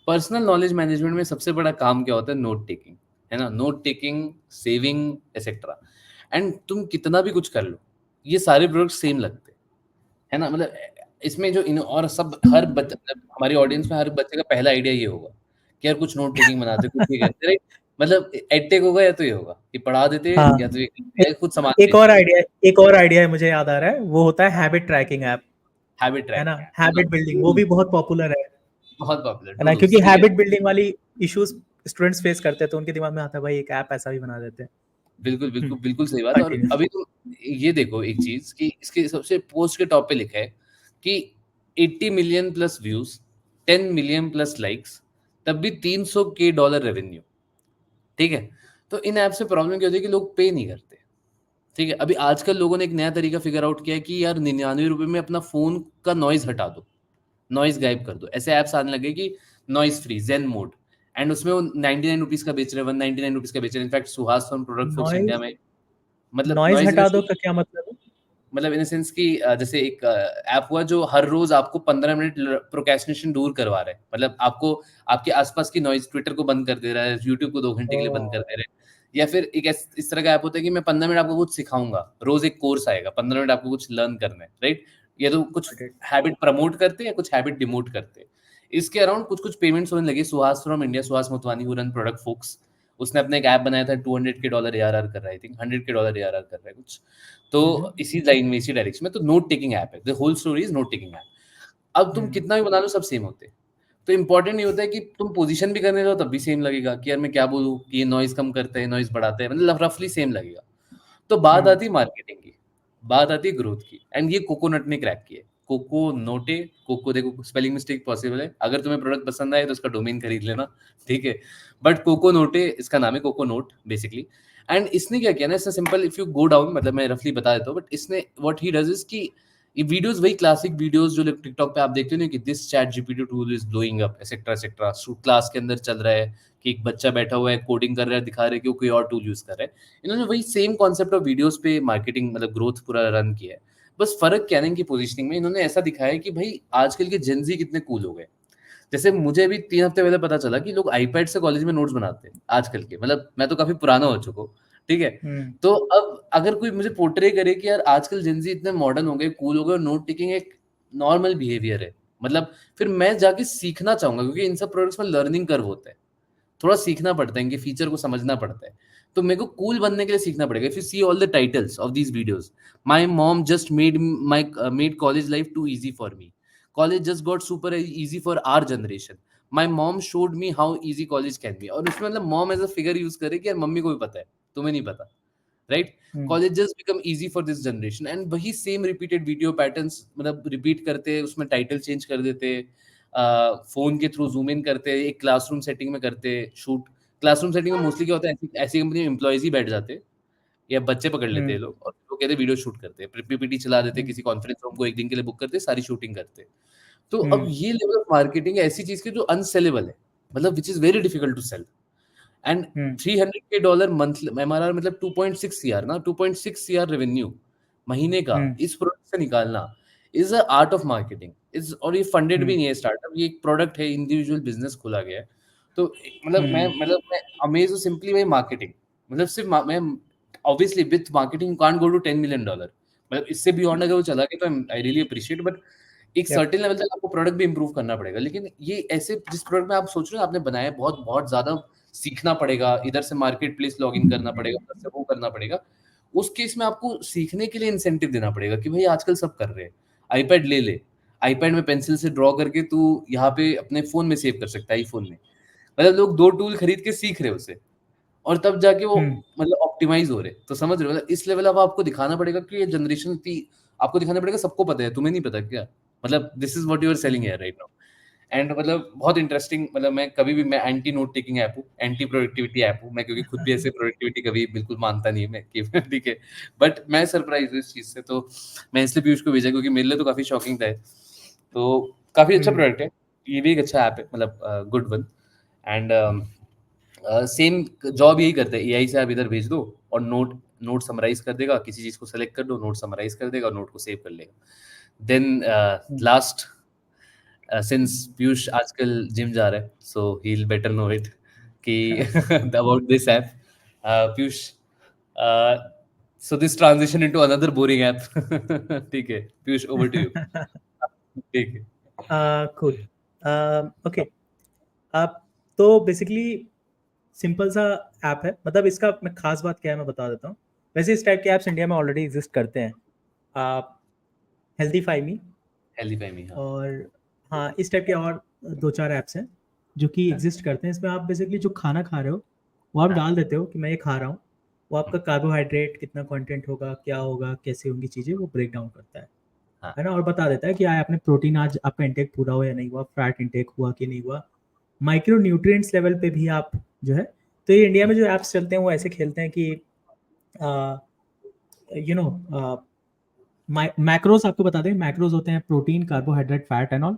पर्सनल नॉलेज मैनेजमेंट में सबसे बड़ा काम क्या होता है? नोट टेकिंग, है ना, note taking, saving etcetera. And तुम कितना भी कुछ कर लो, ये सारे प्रोडक्ट सेम लगते हैं, है ना। मतलब इसमें जो इन और सब हर बच्चे, हमारी ऑडियंस में हर बच्चे का पहला आइडिया ये होगा कि यार कुछ नोट टेकिंग बनाते, कुछ ये करते, राइट। मतलब एडटेक होगा या तो ये होगा कि पढ़ा देते, हाँ, या तो ये ए- या खुद सामान एक बेच और देते। आइडिया एक और आइडिया है, मुझे याद आ रहा है, वो होता है हैबिट ट्रैकिंग ऐप, हैबिट है ना, ट्रैकिंग है ना, हैबिट बिल्डिंग, वो भी बहुत पॉपुलर बहुत पॉपुलर है ना, डूडूस, क्योंकि ठीक है। हैबिट बिल्डिंग वाली इश्यूज स्टूडेंट्स फेस करते हैं, तो उनके दिमाग में आता है भाई एक ऐप ऐसा भी बना देते हैं। बिल्कुल, बिल्कुल, बिल्कुल सही बात। और कंटिन्यू। अभी तुम ये देखो एक चीज़ कि इसके सबसे पोस्ट के टॉप पे लिखा है कि 80 million plus views, 10 million plus likes, तब भी $300K रेवेन्यू, ठीक है? तो इन ऐप से प्रॉब्लम क्या होती है कि लोग पे नहीं करते, ठीक है? अभी आजकल लोगों ने एक नया तरीका फिगर आउट किया है कि यार ₹99 में अपना फ़ोन का नॉइज़ हटा दो, नॉइज़ गायब कर दो। ऐसे ऐप्स आने लगे कि noise free, zen mode, and उसमें वो ₹99 का बेच रहे हैं, ₹199 का बेच रहे हैं। In fact Suhas from product Fuchs India noise में, मतलब नॉइज नॉइज़ इन द हटा दो सेंस, का क्या मतलब है? मतलब इन सेंस कि जैसे एक ऐप हुआ जो हर रोज आपको 15 मिनट प्रोक्रेस्टिनेशन दूर करवा रहा है। मतलब आपको आपके आसपास की नॉइज, ट्विटर को बंद कर दे रहा है, यूट्यूब को 2 घंटे के लिए बंद कर ओह, दे रहा है। या फिर एक इस तरह का ऐप होता है कि मैं 15 मिनट आपको कुछ सिखाऊंगा, रोज एक कोर्स आएगा, 15 मिनट आपको कुछ लर्न करना है, राइट। या तो कुछ got it। हैबिट प्रमोट करते हैं या कुछ हैबिट डिमोट करते हैं। इसके अराउंड कुछ कुछ पेमेंट्स होने लगे। Suhas from India, Suhas Motwani who run Product Folks, उसने अपना एक ऐप बनाया था, $200K ARR कर रहा है, आई थिंक $100K ARR कर रहा है कुछ। तो इसी लाइन में, इसी डायरेक्शन में, तो नोट टेकिंग ऐप है, the whole story is note taking app. अब तुम हम्म कितना भी बना लो, सब सेम होते हैं। तो इंपॉर्टेंट ये होता है कि तुम पोजीशन भी करने जाओ तब भी सेम लगेगा कि यार मैं क्या बोलूँ कि ये नॉइज कम करता है, नॉइज बढ़ाता है, मतलब रफली सेम लगेगा। तो बात हम्म आती है मार्केटिंग की, बात आती है ग्रोथ की, एंड ये कोकोनट ने क्रैक की है। कोको नोटे, कोको देखो स्पेलिंग मिस्टेक पॉसिबल है, अगर तुम्हें प्रोडक्ट पसंद आए तो उसका डोमेन खरीद लेना, ठीक है। बट कोको नोटे इसका नाम है, कोको नोट बेसिकली। एंड इसने क्या किया ना, इसने simple, if you go down, मतलब मैं रफली बता देता हूँ, बट इसने व्हाट ही डज इज कि ये वीडियोस वही क्लासिक वीडियोस जो टिकटॉक पे आप देखते हो ना कि this chat GPT tool is blowing up etcetera etcetera, class के अंदर चल रहा है कि एक बच्चा बैठा हुआ है, कोडिंग कर रहा है, दिखा रहा है कि वो कोई और टूल यूज कर रहा है। इन्होंने वही सेम कॉन्सेप्ट ऑफ वीडियोस पे मार्केटिंग, मतलब ग्रोथ पूरा रन किया है। बस फर्क क्या है इनकी पोजीशनिंग में, इन्होंने ऐसा दिखाया है कि भाई आजकल के जेनजी कितने कूल हो गए। जैसे मुझे अभी 3 हफ्ते पहले पता चला कि लोग आईपैड से कॉलेज में नोट्स बनाते हैं आजकल के, मतलब मैं तो काफी पुराना हो चुका हूँ, ठीक है। हम्म तो अब अगर कोई मुझे पोर्ट्रे करे कि यार आजकल जेनजी इतने मॉडर्न हो गए, कूल हो गए, और नोट टेकिंग एक नॉर्मल बिहेवियर है, मतलब फिर मैं जाके सीखना चाहूंगा, क्योंकि इन सब प्रोडक्ट्स में लर्निंग कर्व होता है, थोड़ा सीखना पड़ता है, इनके फीचर को समझना पड़ता है। तो मेरे को कूल बनने के लिए सीखना पड़ेगा। If you see all the titles of these videos, my mom just made college life too easy for me, college just got super easy for our generation, my mom showed me how easy college can be. और उसमें मतलब mom as a figure use करे कि यार मम्मी को भी पता है, तुम्हें नहीं पता, right. Hmm college just become easy for this generation, and वही सेम रिपीटेड वीडियो पैटर्न्स, मतलब रिपीट करते हैं, उसमें टाइटल चेंज कर देते हैं, फोन के थ्रू जूम इन करते हैं, एक क्लासरूम सेटिंग में करते हैं शूट। क्लासरूम सेटिंग में मोस्टली क्या होता है, ऐसी कंपनी में एम्प्लॉयज ही बैठ जाते हैं या बच्चे पकड़ लेते हम्म हैं लोग, और वो कहते हैं वीडियो शूट करते हैं, पीपीटी चला देते हैं, हम्म किसी कॉन्फ्रेंस रूम को एक दिन के लिए बुक करते हैं, सारी शूटिंग करते हैं। तो अब हम्म ये लेवल ऑफ मार्केटिंग है ऐसी चीज की जो अनसेलेबल है, मतलब which is very difficult to sell. And hmm $300K monthly MRR, मतलब 2.6 सीआर ना, 2.6 सीआर रेवेन्यू महीने का हम्म इस प्रोडक्ट से निकालना is a art of marketing is. और ये फंडेड भी हम्म नहीं है स्टार्टअप, ये एक प्रोडक्ट है, इंडिविजुअल बिजनेस खोला गया है। तो मतलब मैं अमेज हूँ सिंपली वही मार्केटिंग, मतलब सिर्फ मैं obviously with marketing can't go to $10 million, मतलब इससे बियॉन्ड अगर वो चला गया तो आई रियली अप्रिशिएट। बट एक यप सर्टेन लेवल तक आपको प्रोडक्ट भी इंप्रूव करना पड़ेगा। लेकिन ये ऐसे जिस प्रोडक्ट में आप सोच रहे हो आपने बनाया है, बहुत बहुत ज्यादा सीखना पड़ेगा, इधर से मार्केट प्लेस लॉग इन करना पड़ेगा, उधर से वो करना पड़ेगा। उस केस में आपको सीखने के लिए इंसेंटिव देना पड़ेगा कि भाई आजकल सब कर रहे हैं, आईपैड ले ले, आईपैड में पेंसिल से ड्रॉ करके तू यहाँ पे अपने फोन में सेव कर सकता है, आईफोन में। मतलब लोग 2 टूल खरीद के सीख रहे हैं उसे, और तब जाके वो हम्म मतलब ऑप्टिमाइज हो रहे, तो समझ रहे हो, मतलब इस लेवल अब आपको दिखाना पड़ेगा कि ये जनरेशन इतनी, आपको दिखाना पड़ेगा सबको पता है, तुम्हें नहीं पता क्या, मतलब this is what you are selling hmm है राइट नाउ। एंड मतलब बहुत इंटरेस्टिंग, मतलब मैं कभी भी, मैं एंटी नोट टेकिंग ऐप हूँ, एंटी प्रोडक्टिविटी ऐप हूँ मैं, क्योंकि खुद भी ऐसे प्रोडक्टिविटी कभी बिल्कुल मानता नहीं मैं कि ठीक है। बट मैं सरप्राइज हूँ इस चीज से, तो मैं इसलिए पीयूष को भेजा क्योंकि मेरे लिए तो काफी शॉकिंग था ये। तो काफी अच्छा हम्म प्रोडक्ट है, ये भी एक अच्छा ऐप है, मतलब good one. And same job यही करते हैं, एआई से आप इधर भेज दो और नोट समराइज कर देगा, किसी चीज को सेलेक्ट कर दो, नोट समराइज कर देगा और नोट को सेव कर लेगा। देन लास्ट, सिंस पीयूष आजकल जिम जा रहा है, so he will better know it कि about this app. Piyush, so this transition into another boring app. ठीक है पीयूष, ओवर टू यू। ठीक है। कूल। ओके, आप तो बेसिकली सिंपल सा ऐप है, मतलब इसका मैं खास बात क्या है मैं बता देता हूँ। वैसे इस टाइप के ऐप्स इंडिया में ऑलरेडी एग्जिस्ट करते हैं, आप हेल्दी फाइमी हेल्दीफाई में, हाँ। और हाँ इस टाइप के और 2-4 ऐप्स हैं जो कि एग्जिस्ट करते हैं। इसमें आप बेसिकली जो खाना खा रहे हो वो आप डाल देते हो कि मैं ये खा रहा हूँ, वो आपका कार्बोहाइड्रेट कितना कंटेंट होगा, क्या होगा, कैसे होंगी चीज़ें, वो ब्रेक डाउन करता है ना, और बता देता है कि आपने प्रोटीन आज आपका इंटेक पूरा हुआ या नहीं हुआ, फैट इंटेक हुआ कि नहीं हुआ, माइक्रो न्यूट्रिएंट्स लेवल पे भी आप जो है। तो ये इंडिया में जो ऐप्स चलते हैं वो ऐसे खेलते हैं कि यू नो मैक्रोज आपको बता दें, मैक्रोज होते हैं protein, carbohydrate, fat and all,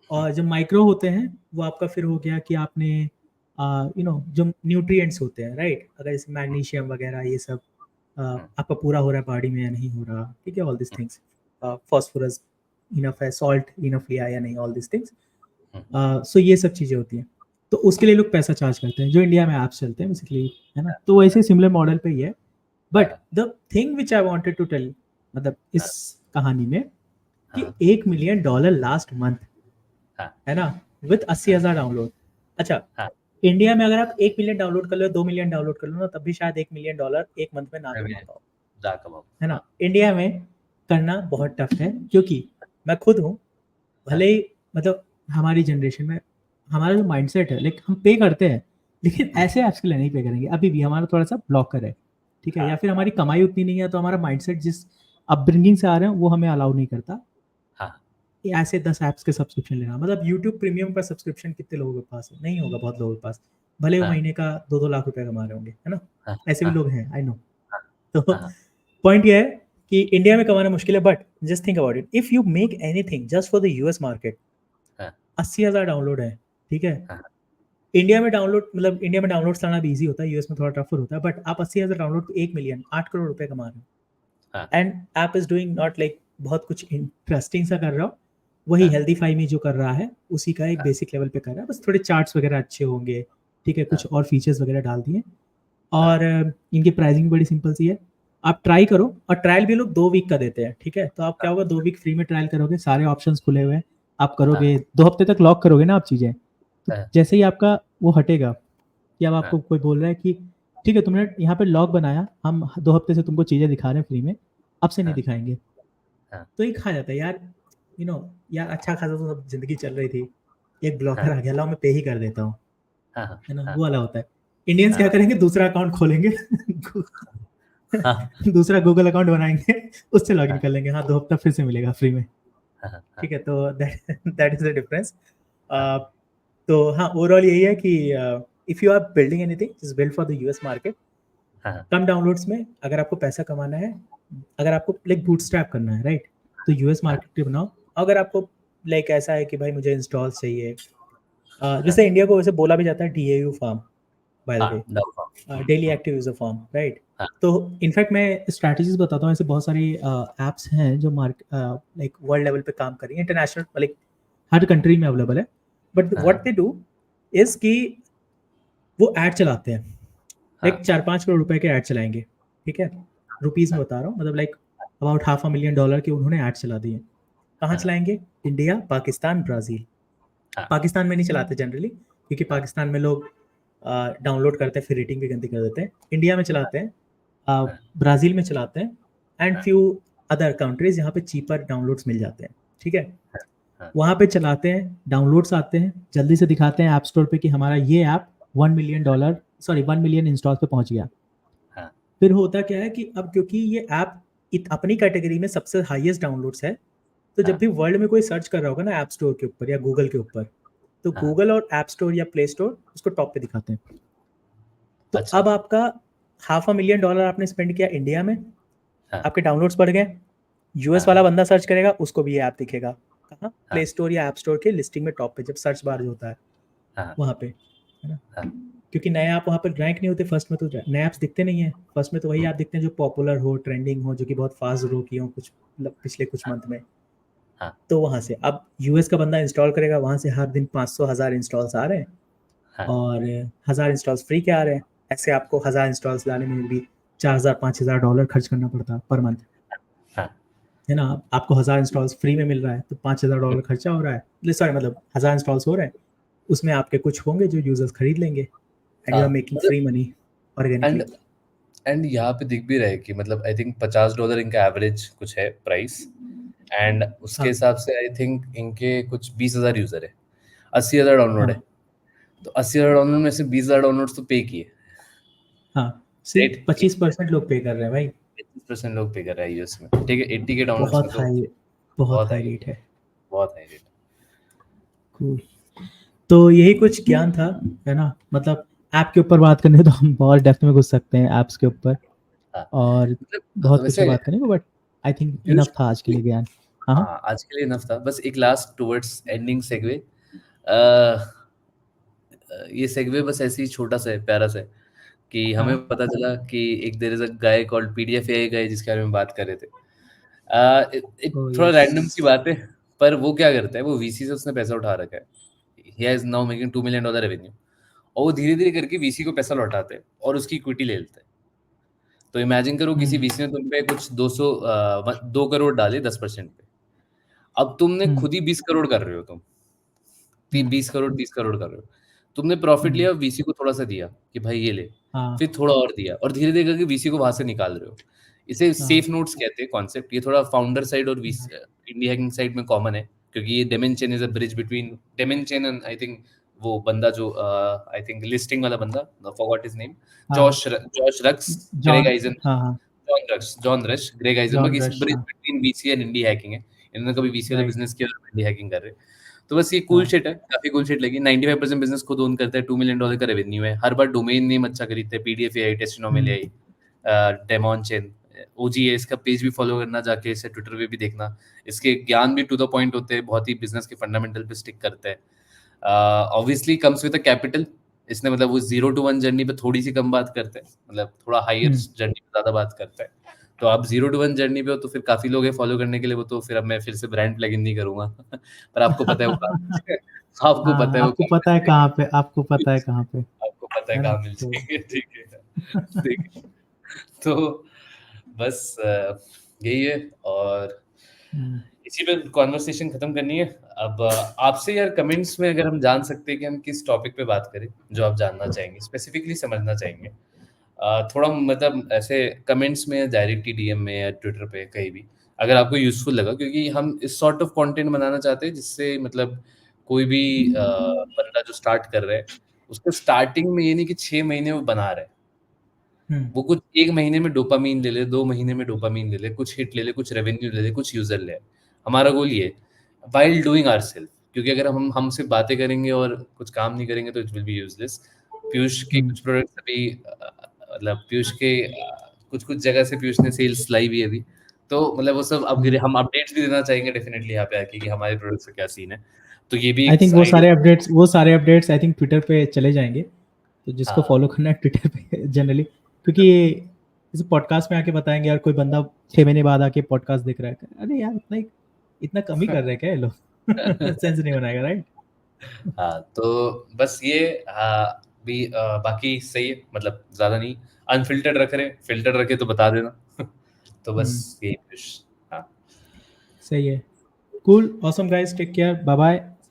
और जो माइक्रो होते हैं वो आपका फिर हो गया कि आपने जो न्यूट्रिएंट्स होते हैं, राइट, अगर जैसे मैग्नीशियम वगैरह ये सब आपका पूरा हो रहा है बॉडी में या नहीं हो रहा, ठीक है, all this things, phosphorus enough है, सॉल्ट इनफ लिया या नहीं, ऑल दिस थिंग्स। सो ये सब चीज़ें होती हैं, तो उसके लिए लोग पैसा चार्ज करते हैं, जो इंडिया में ऐप्स चलते हैं बेसिकली, है ना। तो वैसे सिमिलर मॉडल पे ही है, but the thing which I wanted to tell, मतलब इस कहानी में कि $1 मिलियन लास्ट मंथ, है ना, विद 80,000 डाउनलोड। अच्छा, इंडिया में अगर आप 1 मिलियन डाउनलोड कर लो, 2 मिलियन डाउनलोड कर लो ना, तब भी शायद $1 मिलियन एक मंथ में ना कमा पाओ, है ना। इंडिया में करना बहुत टफ है, क्योंकि मैं खुद हूँ, भले ही मतलब हमारी जनरेशन में हमारा जो माइंडसेट है, लाइक हम पे करते हैं, लेकिन ऐसे ऐप्स के लिए नहीं पे करेंगे, अभी भी हमारा थोड़ा सा ब्लॉकर है, ठीक है, या फिर हमारी कमाई उतनी नहीं है, तो हमारा माइंडसेट जिस अपब्रिंगिंग से आ रहे हैं वो हमें अलाउ नहीं करता ऐसे 10 ऐप्स के सब्सक्रिप्शन लेना। मतलब यूट्यूब प्रीमियम का सब्सक्रिप्शन कितने लोगों के पास है, नहीं होगा बहुत लोगों के पास, भले वो महीने का 2-2 लाख रुपए कमा रहे होंगे, है ना, ऐसे भी लोग हैं, आई नो। तो पॉइंट ये है कि इंडिया में कमाना मुश्किल है, but just think about it, if you make anything just for the US market, 80,000 download है, ठीक है। इंडिया में डाउनलोड लाना भी ईजी होता है, यूएस में थोड़ा टफर होता है, बट आप 80,000 डाउनलोड तो 1 मिलियन 8 करोड़ रुपए कमा रहे हो, and app is doing not like बहुत कुछ इंटरेस्टिंग सा कर रहा हो, वही हेल्दी फाइमी जो कर रहा है उसी का एक बेसिक लेवल पे कर रहा है, बस थोड़े चार्ट्स वगैरह अच्छे होंगे, ठीक है, कुछ और फीचर्स वगैरह डाल दिए, और इनकी प्राइसिंग बड़ी सिंपल सी है, आप ट्राई करो, और ट्रायल भी लोग 2 वीक का देते हैं, ठीक है, तो आप क्या होगा, 2 वीक फ्री में ट्रायल करोगे, सारे ऑप्शंस खुले हुए हैं, आप करोगे 2 हफ्ते तक लॉक करोगे ना आप चीज़ें, तो जैसे ही आपका वो हटेगा कि अब आपको कोई बोल रहा है कि ठीक है तुमने यहाँ पे लॉक बनाया, हम 2 हफ्ते से तुमको चीज़ें दिखा रहे हैं फ्री में, अब से नहीं दिखाएंगे, तो ये खा जाता है यार, यार अच्छा खासा तो सब जिंदगी चल रही थी, एक ब्लॉकर आ गया, लाओ मैं पे ही कर देता हूँ, है ना, वो वाला होता है। इंडियंस क्या करेंगे, दूसरा अकाउंट खोलेंगे, दूसरा गूगल अकाउंट बनाएंगे, उससे लॉगिन कर लेंगे, हाँ 2 हफ्ता फिर से मिलेगा फ्री में, ठीक है, तो दैट इज द डिफरेंस। तो हाँ, ओवरऑल यही है कि if you are building anything just build for the US market, कम डाउनलोड्स में अगर आपको पैसा कमाना है, अगर आपको लाइक बूटस्ट्रैप करना है, राइट, तो यूएस मार्केट पे बनाओ। अगर आपको लाइक ऐसा है कि भाई मुझे इंस्टॉल्स चाहिए, जैसे इंडिया को वैसे बोला भी जाता है DAU farm, by the way, daily active user farm, right. तो इनफैक्ट मैं स्ट्रैटेजीज बताता हूँ, ऐसे बहुत सारी एप्स हैं जो लाइक वर्ल्ड लेवल पे काम कर रही हैं, इंटरनेशनल, लाइक हर कंट्री में अवेलेबल है, but what they do is कि वो ऐड चलाते हैं, लाइक 4-5 करोड़ रुपए के ऐड चलाएंगे, ठीक है, रुपीज़ में बता रहा हूँ, मतलब लाइक अबाउट $500,000 के उन्होंने ऐड चला दिए। कहाँ चलाएंगे, इंडिया, पाकिस्तान, ब्राज़ील। पाकिस्तान में नहीं चलाते जनरली, क्योंकि पाकिस्तान में लोग डाउनलोड करते हैं फिर रेटिंग भी गंदी कर देते हैं। इंडिया में चलाते हैं, ब्राज़ील में चलाते हैं, एंड फ्यू अदर कंट्रीज जहाँ पे चीपर डाउनलोड्स मिल जाते हैं, ठीक है, वहाँ पे चलाते हैं, डाउनलोड्स आते हैं, जल्दी से दिखाते हैं ऐप स्टोर पे कि हमारा ये ऐप $1 मिलियन इंस्टॉल्स पे पहुंच गया। फिर होता क्या है कि अब क्योंकि ये ऐप अपनी कैटेगरी में सबसे हाईएस्ट डाउनलोड्स है, तो जब भी वर्ल्ड में कोई सर्च कर रहा होगा ना ऐप स्टोर के ऊपर या गूगल के ऊपर, तो गूगल और ऐप स्टोर या प्ले स्टोर उसको टॉप पे दिखाते हैं। तो अब आपका $500,000 आपने स्पेंड किया इंडिया में, आपके डाउनलोड्स बढ़ गए, यूएस वाला बंदा सर्च करेगा, उसको भी ये ऐप दिखेगा, कहाँ, प्ले स्टोर या ऐप स्टोर के लिस्टिंग में टॉप पे, जब सर्च बार जो होता है वहाँ पे, है ना। क्योंकि नए ऐप वहाँ पर रैंक नहीं होते फर्स्ट में, तो नए ऐप्स दिखते नहीं है फर्स्ट में, तो वही ऐप दिखते हैं जो पॉपुलर हो, ट्रेंडिंग हो, जो कि बहुत फास्ट ग्रो किए हो कुछ मतलब पिछले कुछ मंथ में। हाँ तो वहाँ से अब यूएस का बंदा इंस्टॉल करेगा, वहाँ से हर दिन 500,000 इंस्टॉल्स आ रहे हैं हाँ और 1000 इंस्टॉल्स फ्री के आ रहे हैं। ऐसे आपको 1000 इंस्टॉल्स लाने में भी $4000-5000 खर्च करना पड़ता है पर मंथ, हाँ है ना। आपको 1000 इंस्टॉल्स फ्री में मिल रहा है तो $5000 खर्चा हो रहा है, सॉरी मतलब 1000 इंस्टॉल्स हो रहे हैं, उसमें आपके कुछ होंगे जो यूजर्स खरीद लेंगे and you are making free money organically. And यहाँ पे दिख भी रहा है कि मतलब आई थिंक $50 इनका एवरेज कुछ है प्राइस, एंड उसके हाँ हिसाब से आई थिंक इनके कुछ 20,000 यूजर है, 80,000 डाउनलोड है, हाँ तो 80,000 डाउनलोड में से 20,000 डाउनलोड तो पे किए, हाँ, राइट। सिर्फ 25% लोग पे कर रहे हैं भाई। 25% लोग पे कर रहे हैं यूएस में, ठीक है। 80 के डाउनलोड्स में बहुत तो हाई, बहुत बहुत हाई हाई, रेट है। बहुत हाई रेट। Cool. तो यही कुछ ज्ञान था, है ना। मतलब ऐप के ऊपर बात करने तो हम बहुत डेप्थ में घुस सकते हैं ऐप्स के ऊपर, हाँ और मतलब बहुत कुछ है वैसे बात करने को, but I think Piyush, enough था आज के लिए ज्ञान। हाँ हाँ हाँ आज के लिए इनफ था। बस एक लास्ट टुवर्ड्स एंडिंग सेगवे, ये सेगवे बस ऐसे ही छोटा सा है, प्यारा सा है, कि हमें हाँ। पता चला कि एक there is a guy called PDF AI guy, जिसके बारे में बात कर रहे थे। एक ओ थोड़ा यस। रैंडम सी बात है, पर वो क्या करता है, वो वीसी से उसने पैसा उठा रखा है, he is now making $2 million revenue, और वो धीरे धीरे करके वीसी को पैसा लौटाते हैं और उसकी इक्विटी ले लेते हैं। तो इमेजिन करो किसी हम्म वीसी ने तुम पे कुछ 2 करोड़ डाले 10% पे, अब तुमने हम्म खुद ही 20 करोड़ कर रहे हो, तुम हम्म 20 करोड़ 30 करोड़ कर रहे हो, तुमने प्रॉफिट हम्म, लिया, वीसी को थोड़ा सा दिया कि भाई ये ले, हाँ फिर थोड़ा और दिया, और धीरे धीरे करके वीसी को वहां से निकाल रहे हो। इसे हाँ सेफ नोट्स कहते हैं कॉन्सेप्ट। ये थोड़ा फाउंडर साइड और इंडिया हैकिंग साइड में कॉमन है, क्योंकि ये Damon Chen is a bridge between Damon Chen and I think वो बंदा जो आई थिंक लिस्टिंग वाला बंदा, फॉरगॉट हिज नेम, हाँ। Josh Rux, Greg John, Eisen, हाँ हाँ, John Rush, Greg Isenberg, John is Rush, bridge हाँ। Between VC and indie hacking है। इन्होंने कभी वीसी वाला राइट। बिजनेस किया और इंडी हैकिंग कर रहे हैं। तो बस ये कूल हाँ शिट है, काफी कूल शिट लगी। 95% बिजनेस खुद ओन करता है, $2 मिलियन का रेवेन्यू है, हर बार डोमेन नेम अच्छा खरीदते हैं, PDF AI, testimonial hmm AI, demon chain, ओजीए, इसका पेज भी फॉलो करना, जाके इसे ट्विटर पे भी देखना। इसके ज्ञान भी टू द पॉइंट होते हैं, बहुत ही बिजनेस के फंडामेंटल पे स्टिक करते हैं। Obviously comes with a capital, इसने मतलब वो 0 to 1 जर्नी पे थोड़ी सी कम बात करते हैं, मतलब थोड़ा हायर हम्म जर्नी पे ज्यादा बात करते हैं। तो आप 0 to 1 जर्नी पे हो तो फिर काफी लोग हैं फॉलो करने के लिए, वो तो फिर अब मैं फिर से ब्रांड प्लग इन नहीं करूंगा पर आपको पता है वो कहाँ आपको पता हाँ, है वो आपको कहाँ पता है मिल कहाँ पे, आपको जाएंगे, पता है कहाँ पे, आपको पता है है ना। कहाँ मिल तो जाएंगे, ठीक है ठीक है। तो बस यही है, और हम्म, इसी पे कॉन्वर्सेशन खत्म करनी है। अब आपसे यार कमेंट्स में अगर हम जान सकते हैं कि हम किस टॉपिक पे बात करें, जो आप जानना चाहेंगे, स्पेसिफिकली समझना चाहेंगे, थोड़ा मतलब ऐसे कमेंट्स में, डायरेक्टली डीएम में या ट्विटर पे कहीं भी, अगर आपको यूजफुल लगा, क्योंकि हम इस सॉर्ट ऑफ कंटेंट बनाना चाहते हैं जिससे मतलब कोई भी बंदा जो स्टार्ट कर रहा है, उसको स्टार्टिंग में ये नहीं कि 6 महीने वो बना रहा है, हम्म वो कुछ 1 महीने में डोपामीन ले ले, 2 महीने में डोपामीन ले ले, कुछ हिट ले ले, कुछ रेवेन्यू ले ले, कुछ यूजर ले। हमारा गोल ये वाइल डूइंग आवर सेल्फ, क्योंकि अगर हम हमसे बातें करेंगे और कुछ काम नहीं करेंगे तो it will be useless. Piyush के हम्म कुछ प्रोडक्ट्स अभी मतलब पीयूष के कुछ कुछ जगह से पीयूष ने सेल्स लाई भी है अभी, तो मतलब वो सब अब हम्म। हम अपडेट्स भी देना चाहेंगे डेफिनेटली यहाँ पे आके कि हमारे प्रोडक्ट्स का क्या सीन है। तो ये भी आई एक थिंक आइडिया। वो सारे अपडेट्स आई थिंक ट्विटर पे चले जाएंगे, तो जिसको हाँ फॉलो करना है ट्विटर पे जनरली, क्योंकि इस पॉडकास्ट में आके बताएंगे यार, कोई बंदा 6 महीने बाद आके पॉडकास्ट देख रहा है, अरे यार इतना कम ही कर रहे हैं क्या ये लोग सेंस नहीं बनाएगा, राइट। हाँ तो बस ये, हाँ भी बाकी सही है, मतलब ज्यादा नहीं, अनफिल्टर्ड रख रहे, फिल्टर रखे तो बता देना तो बस यही विश। हाँ सही है। Cool, awesome guys, take care, bye bye.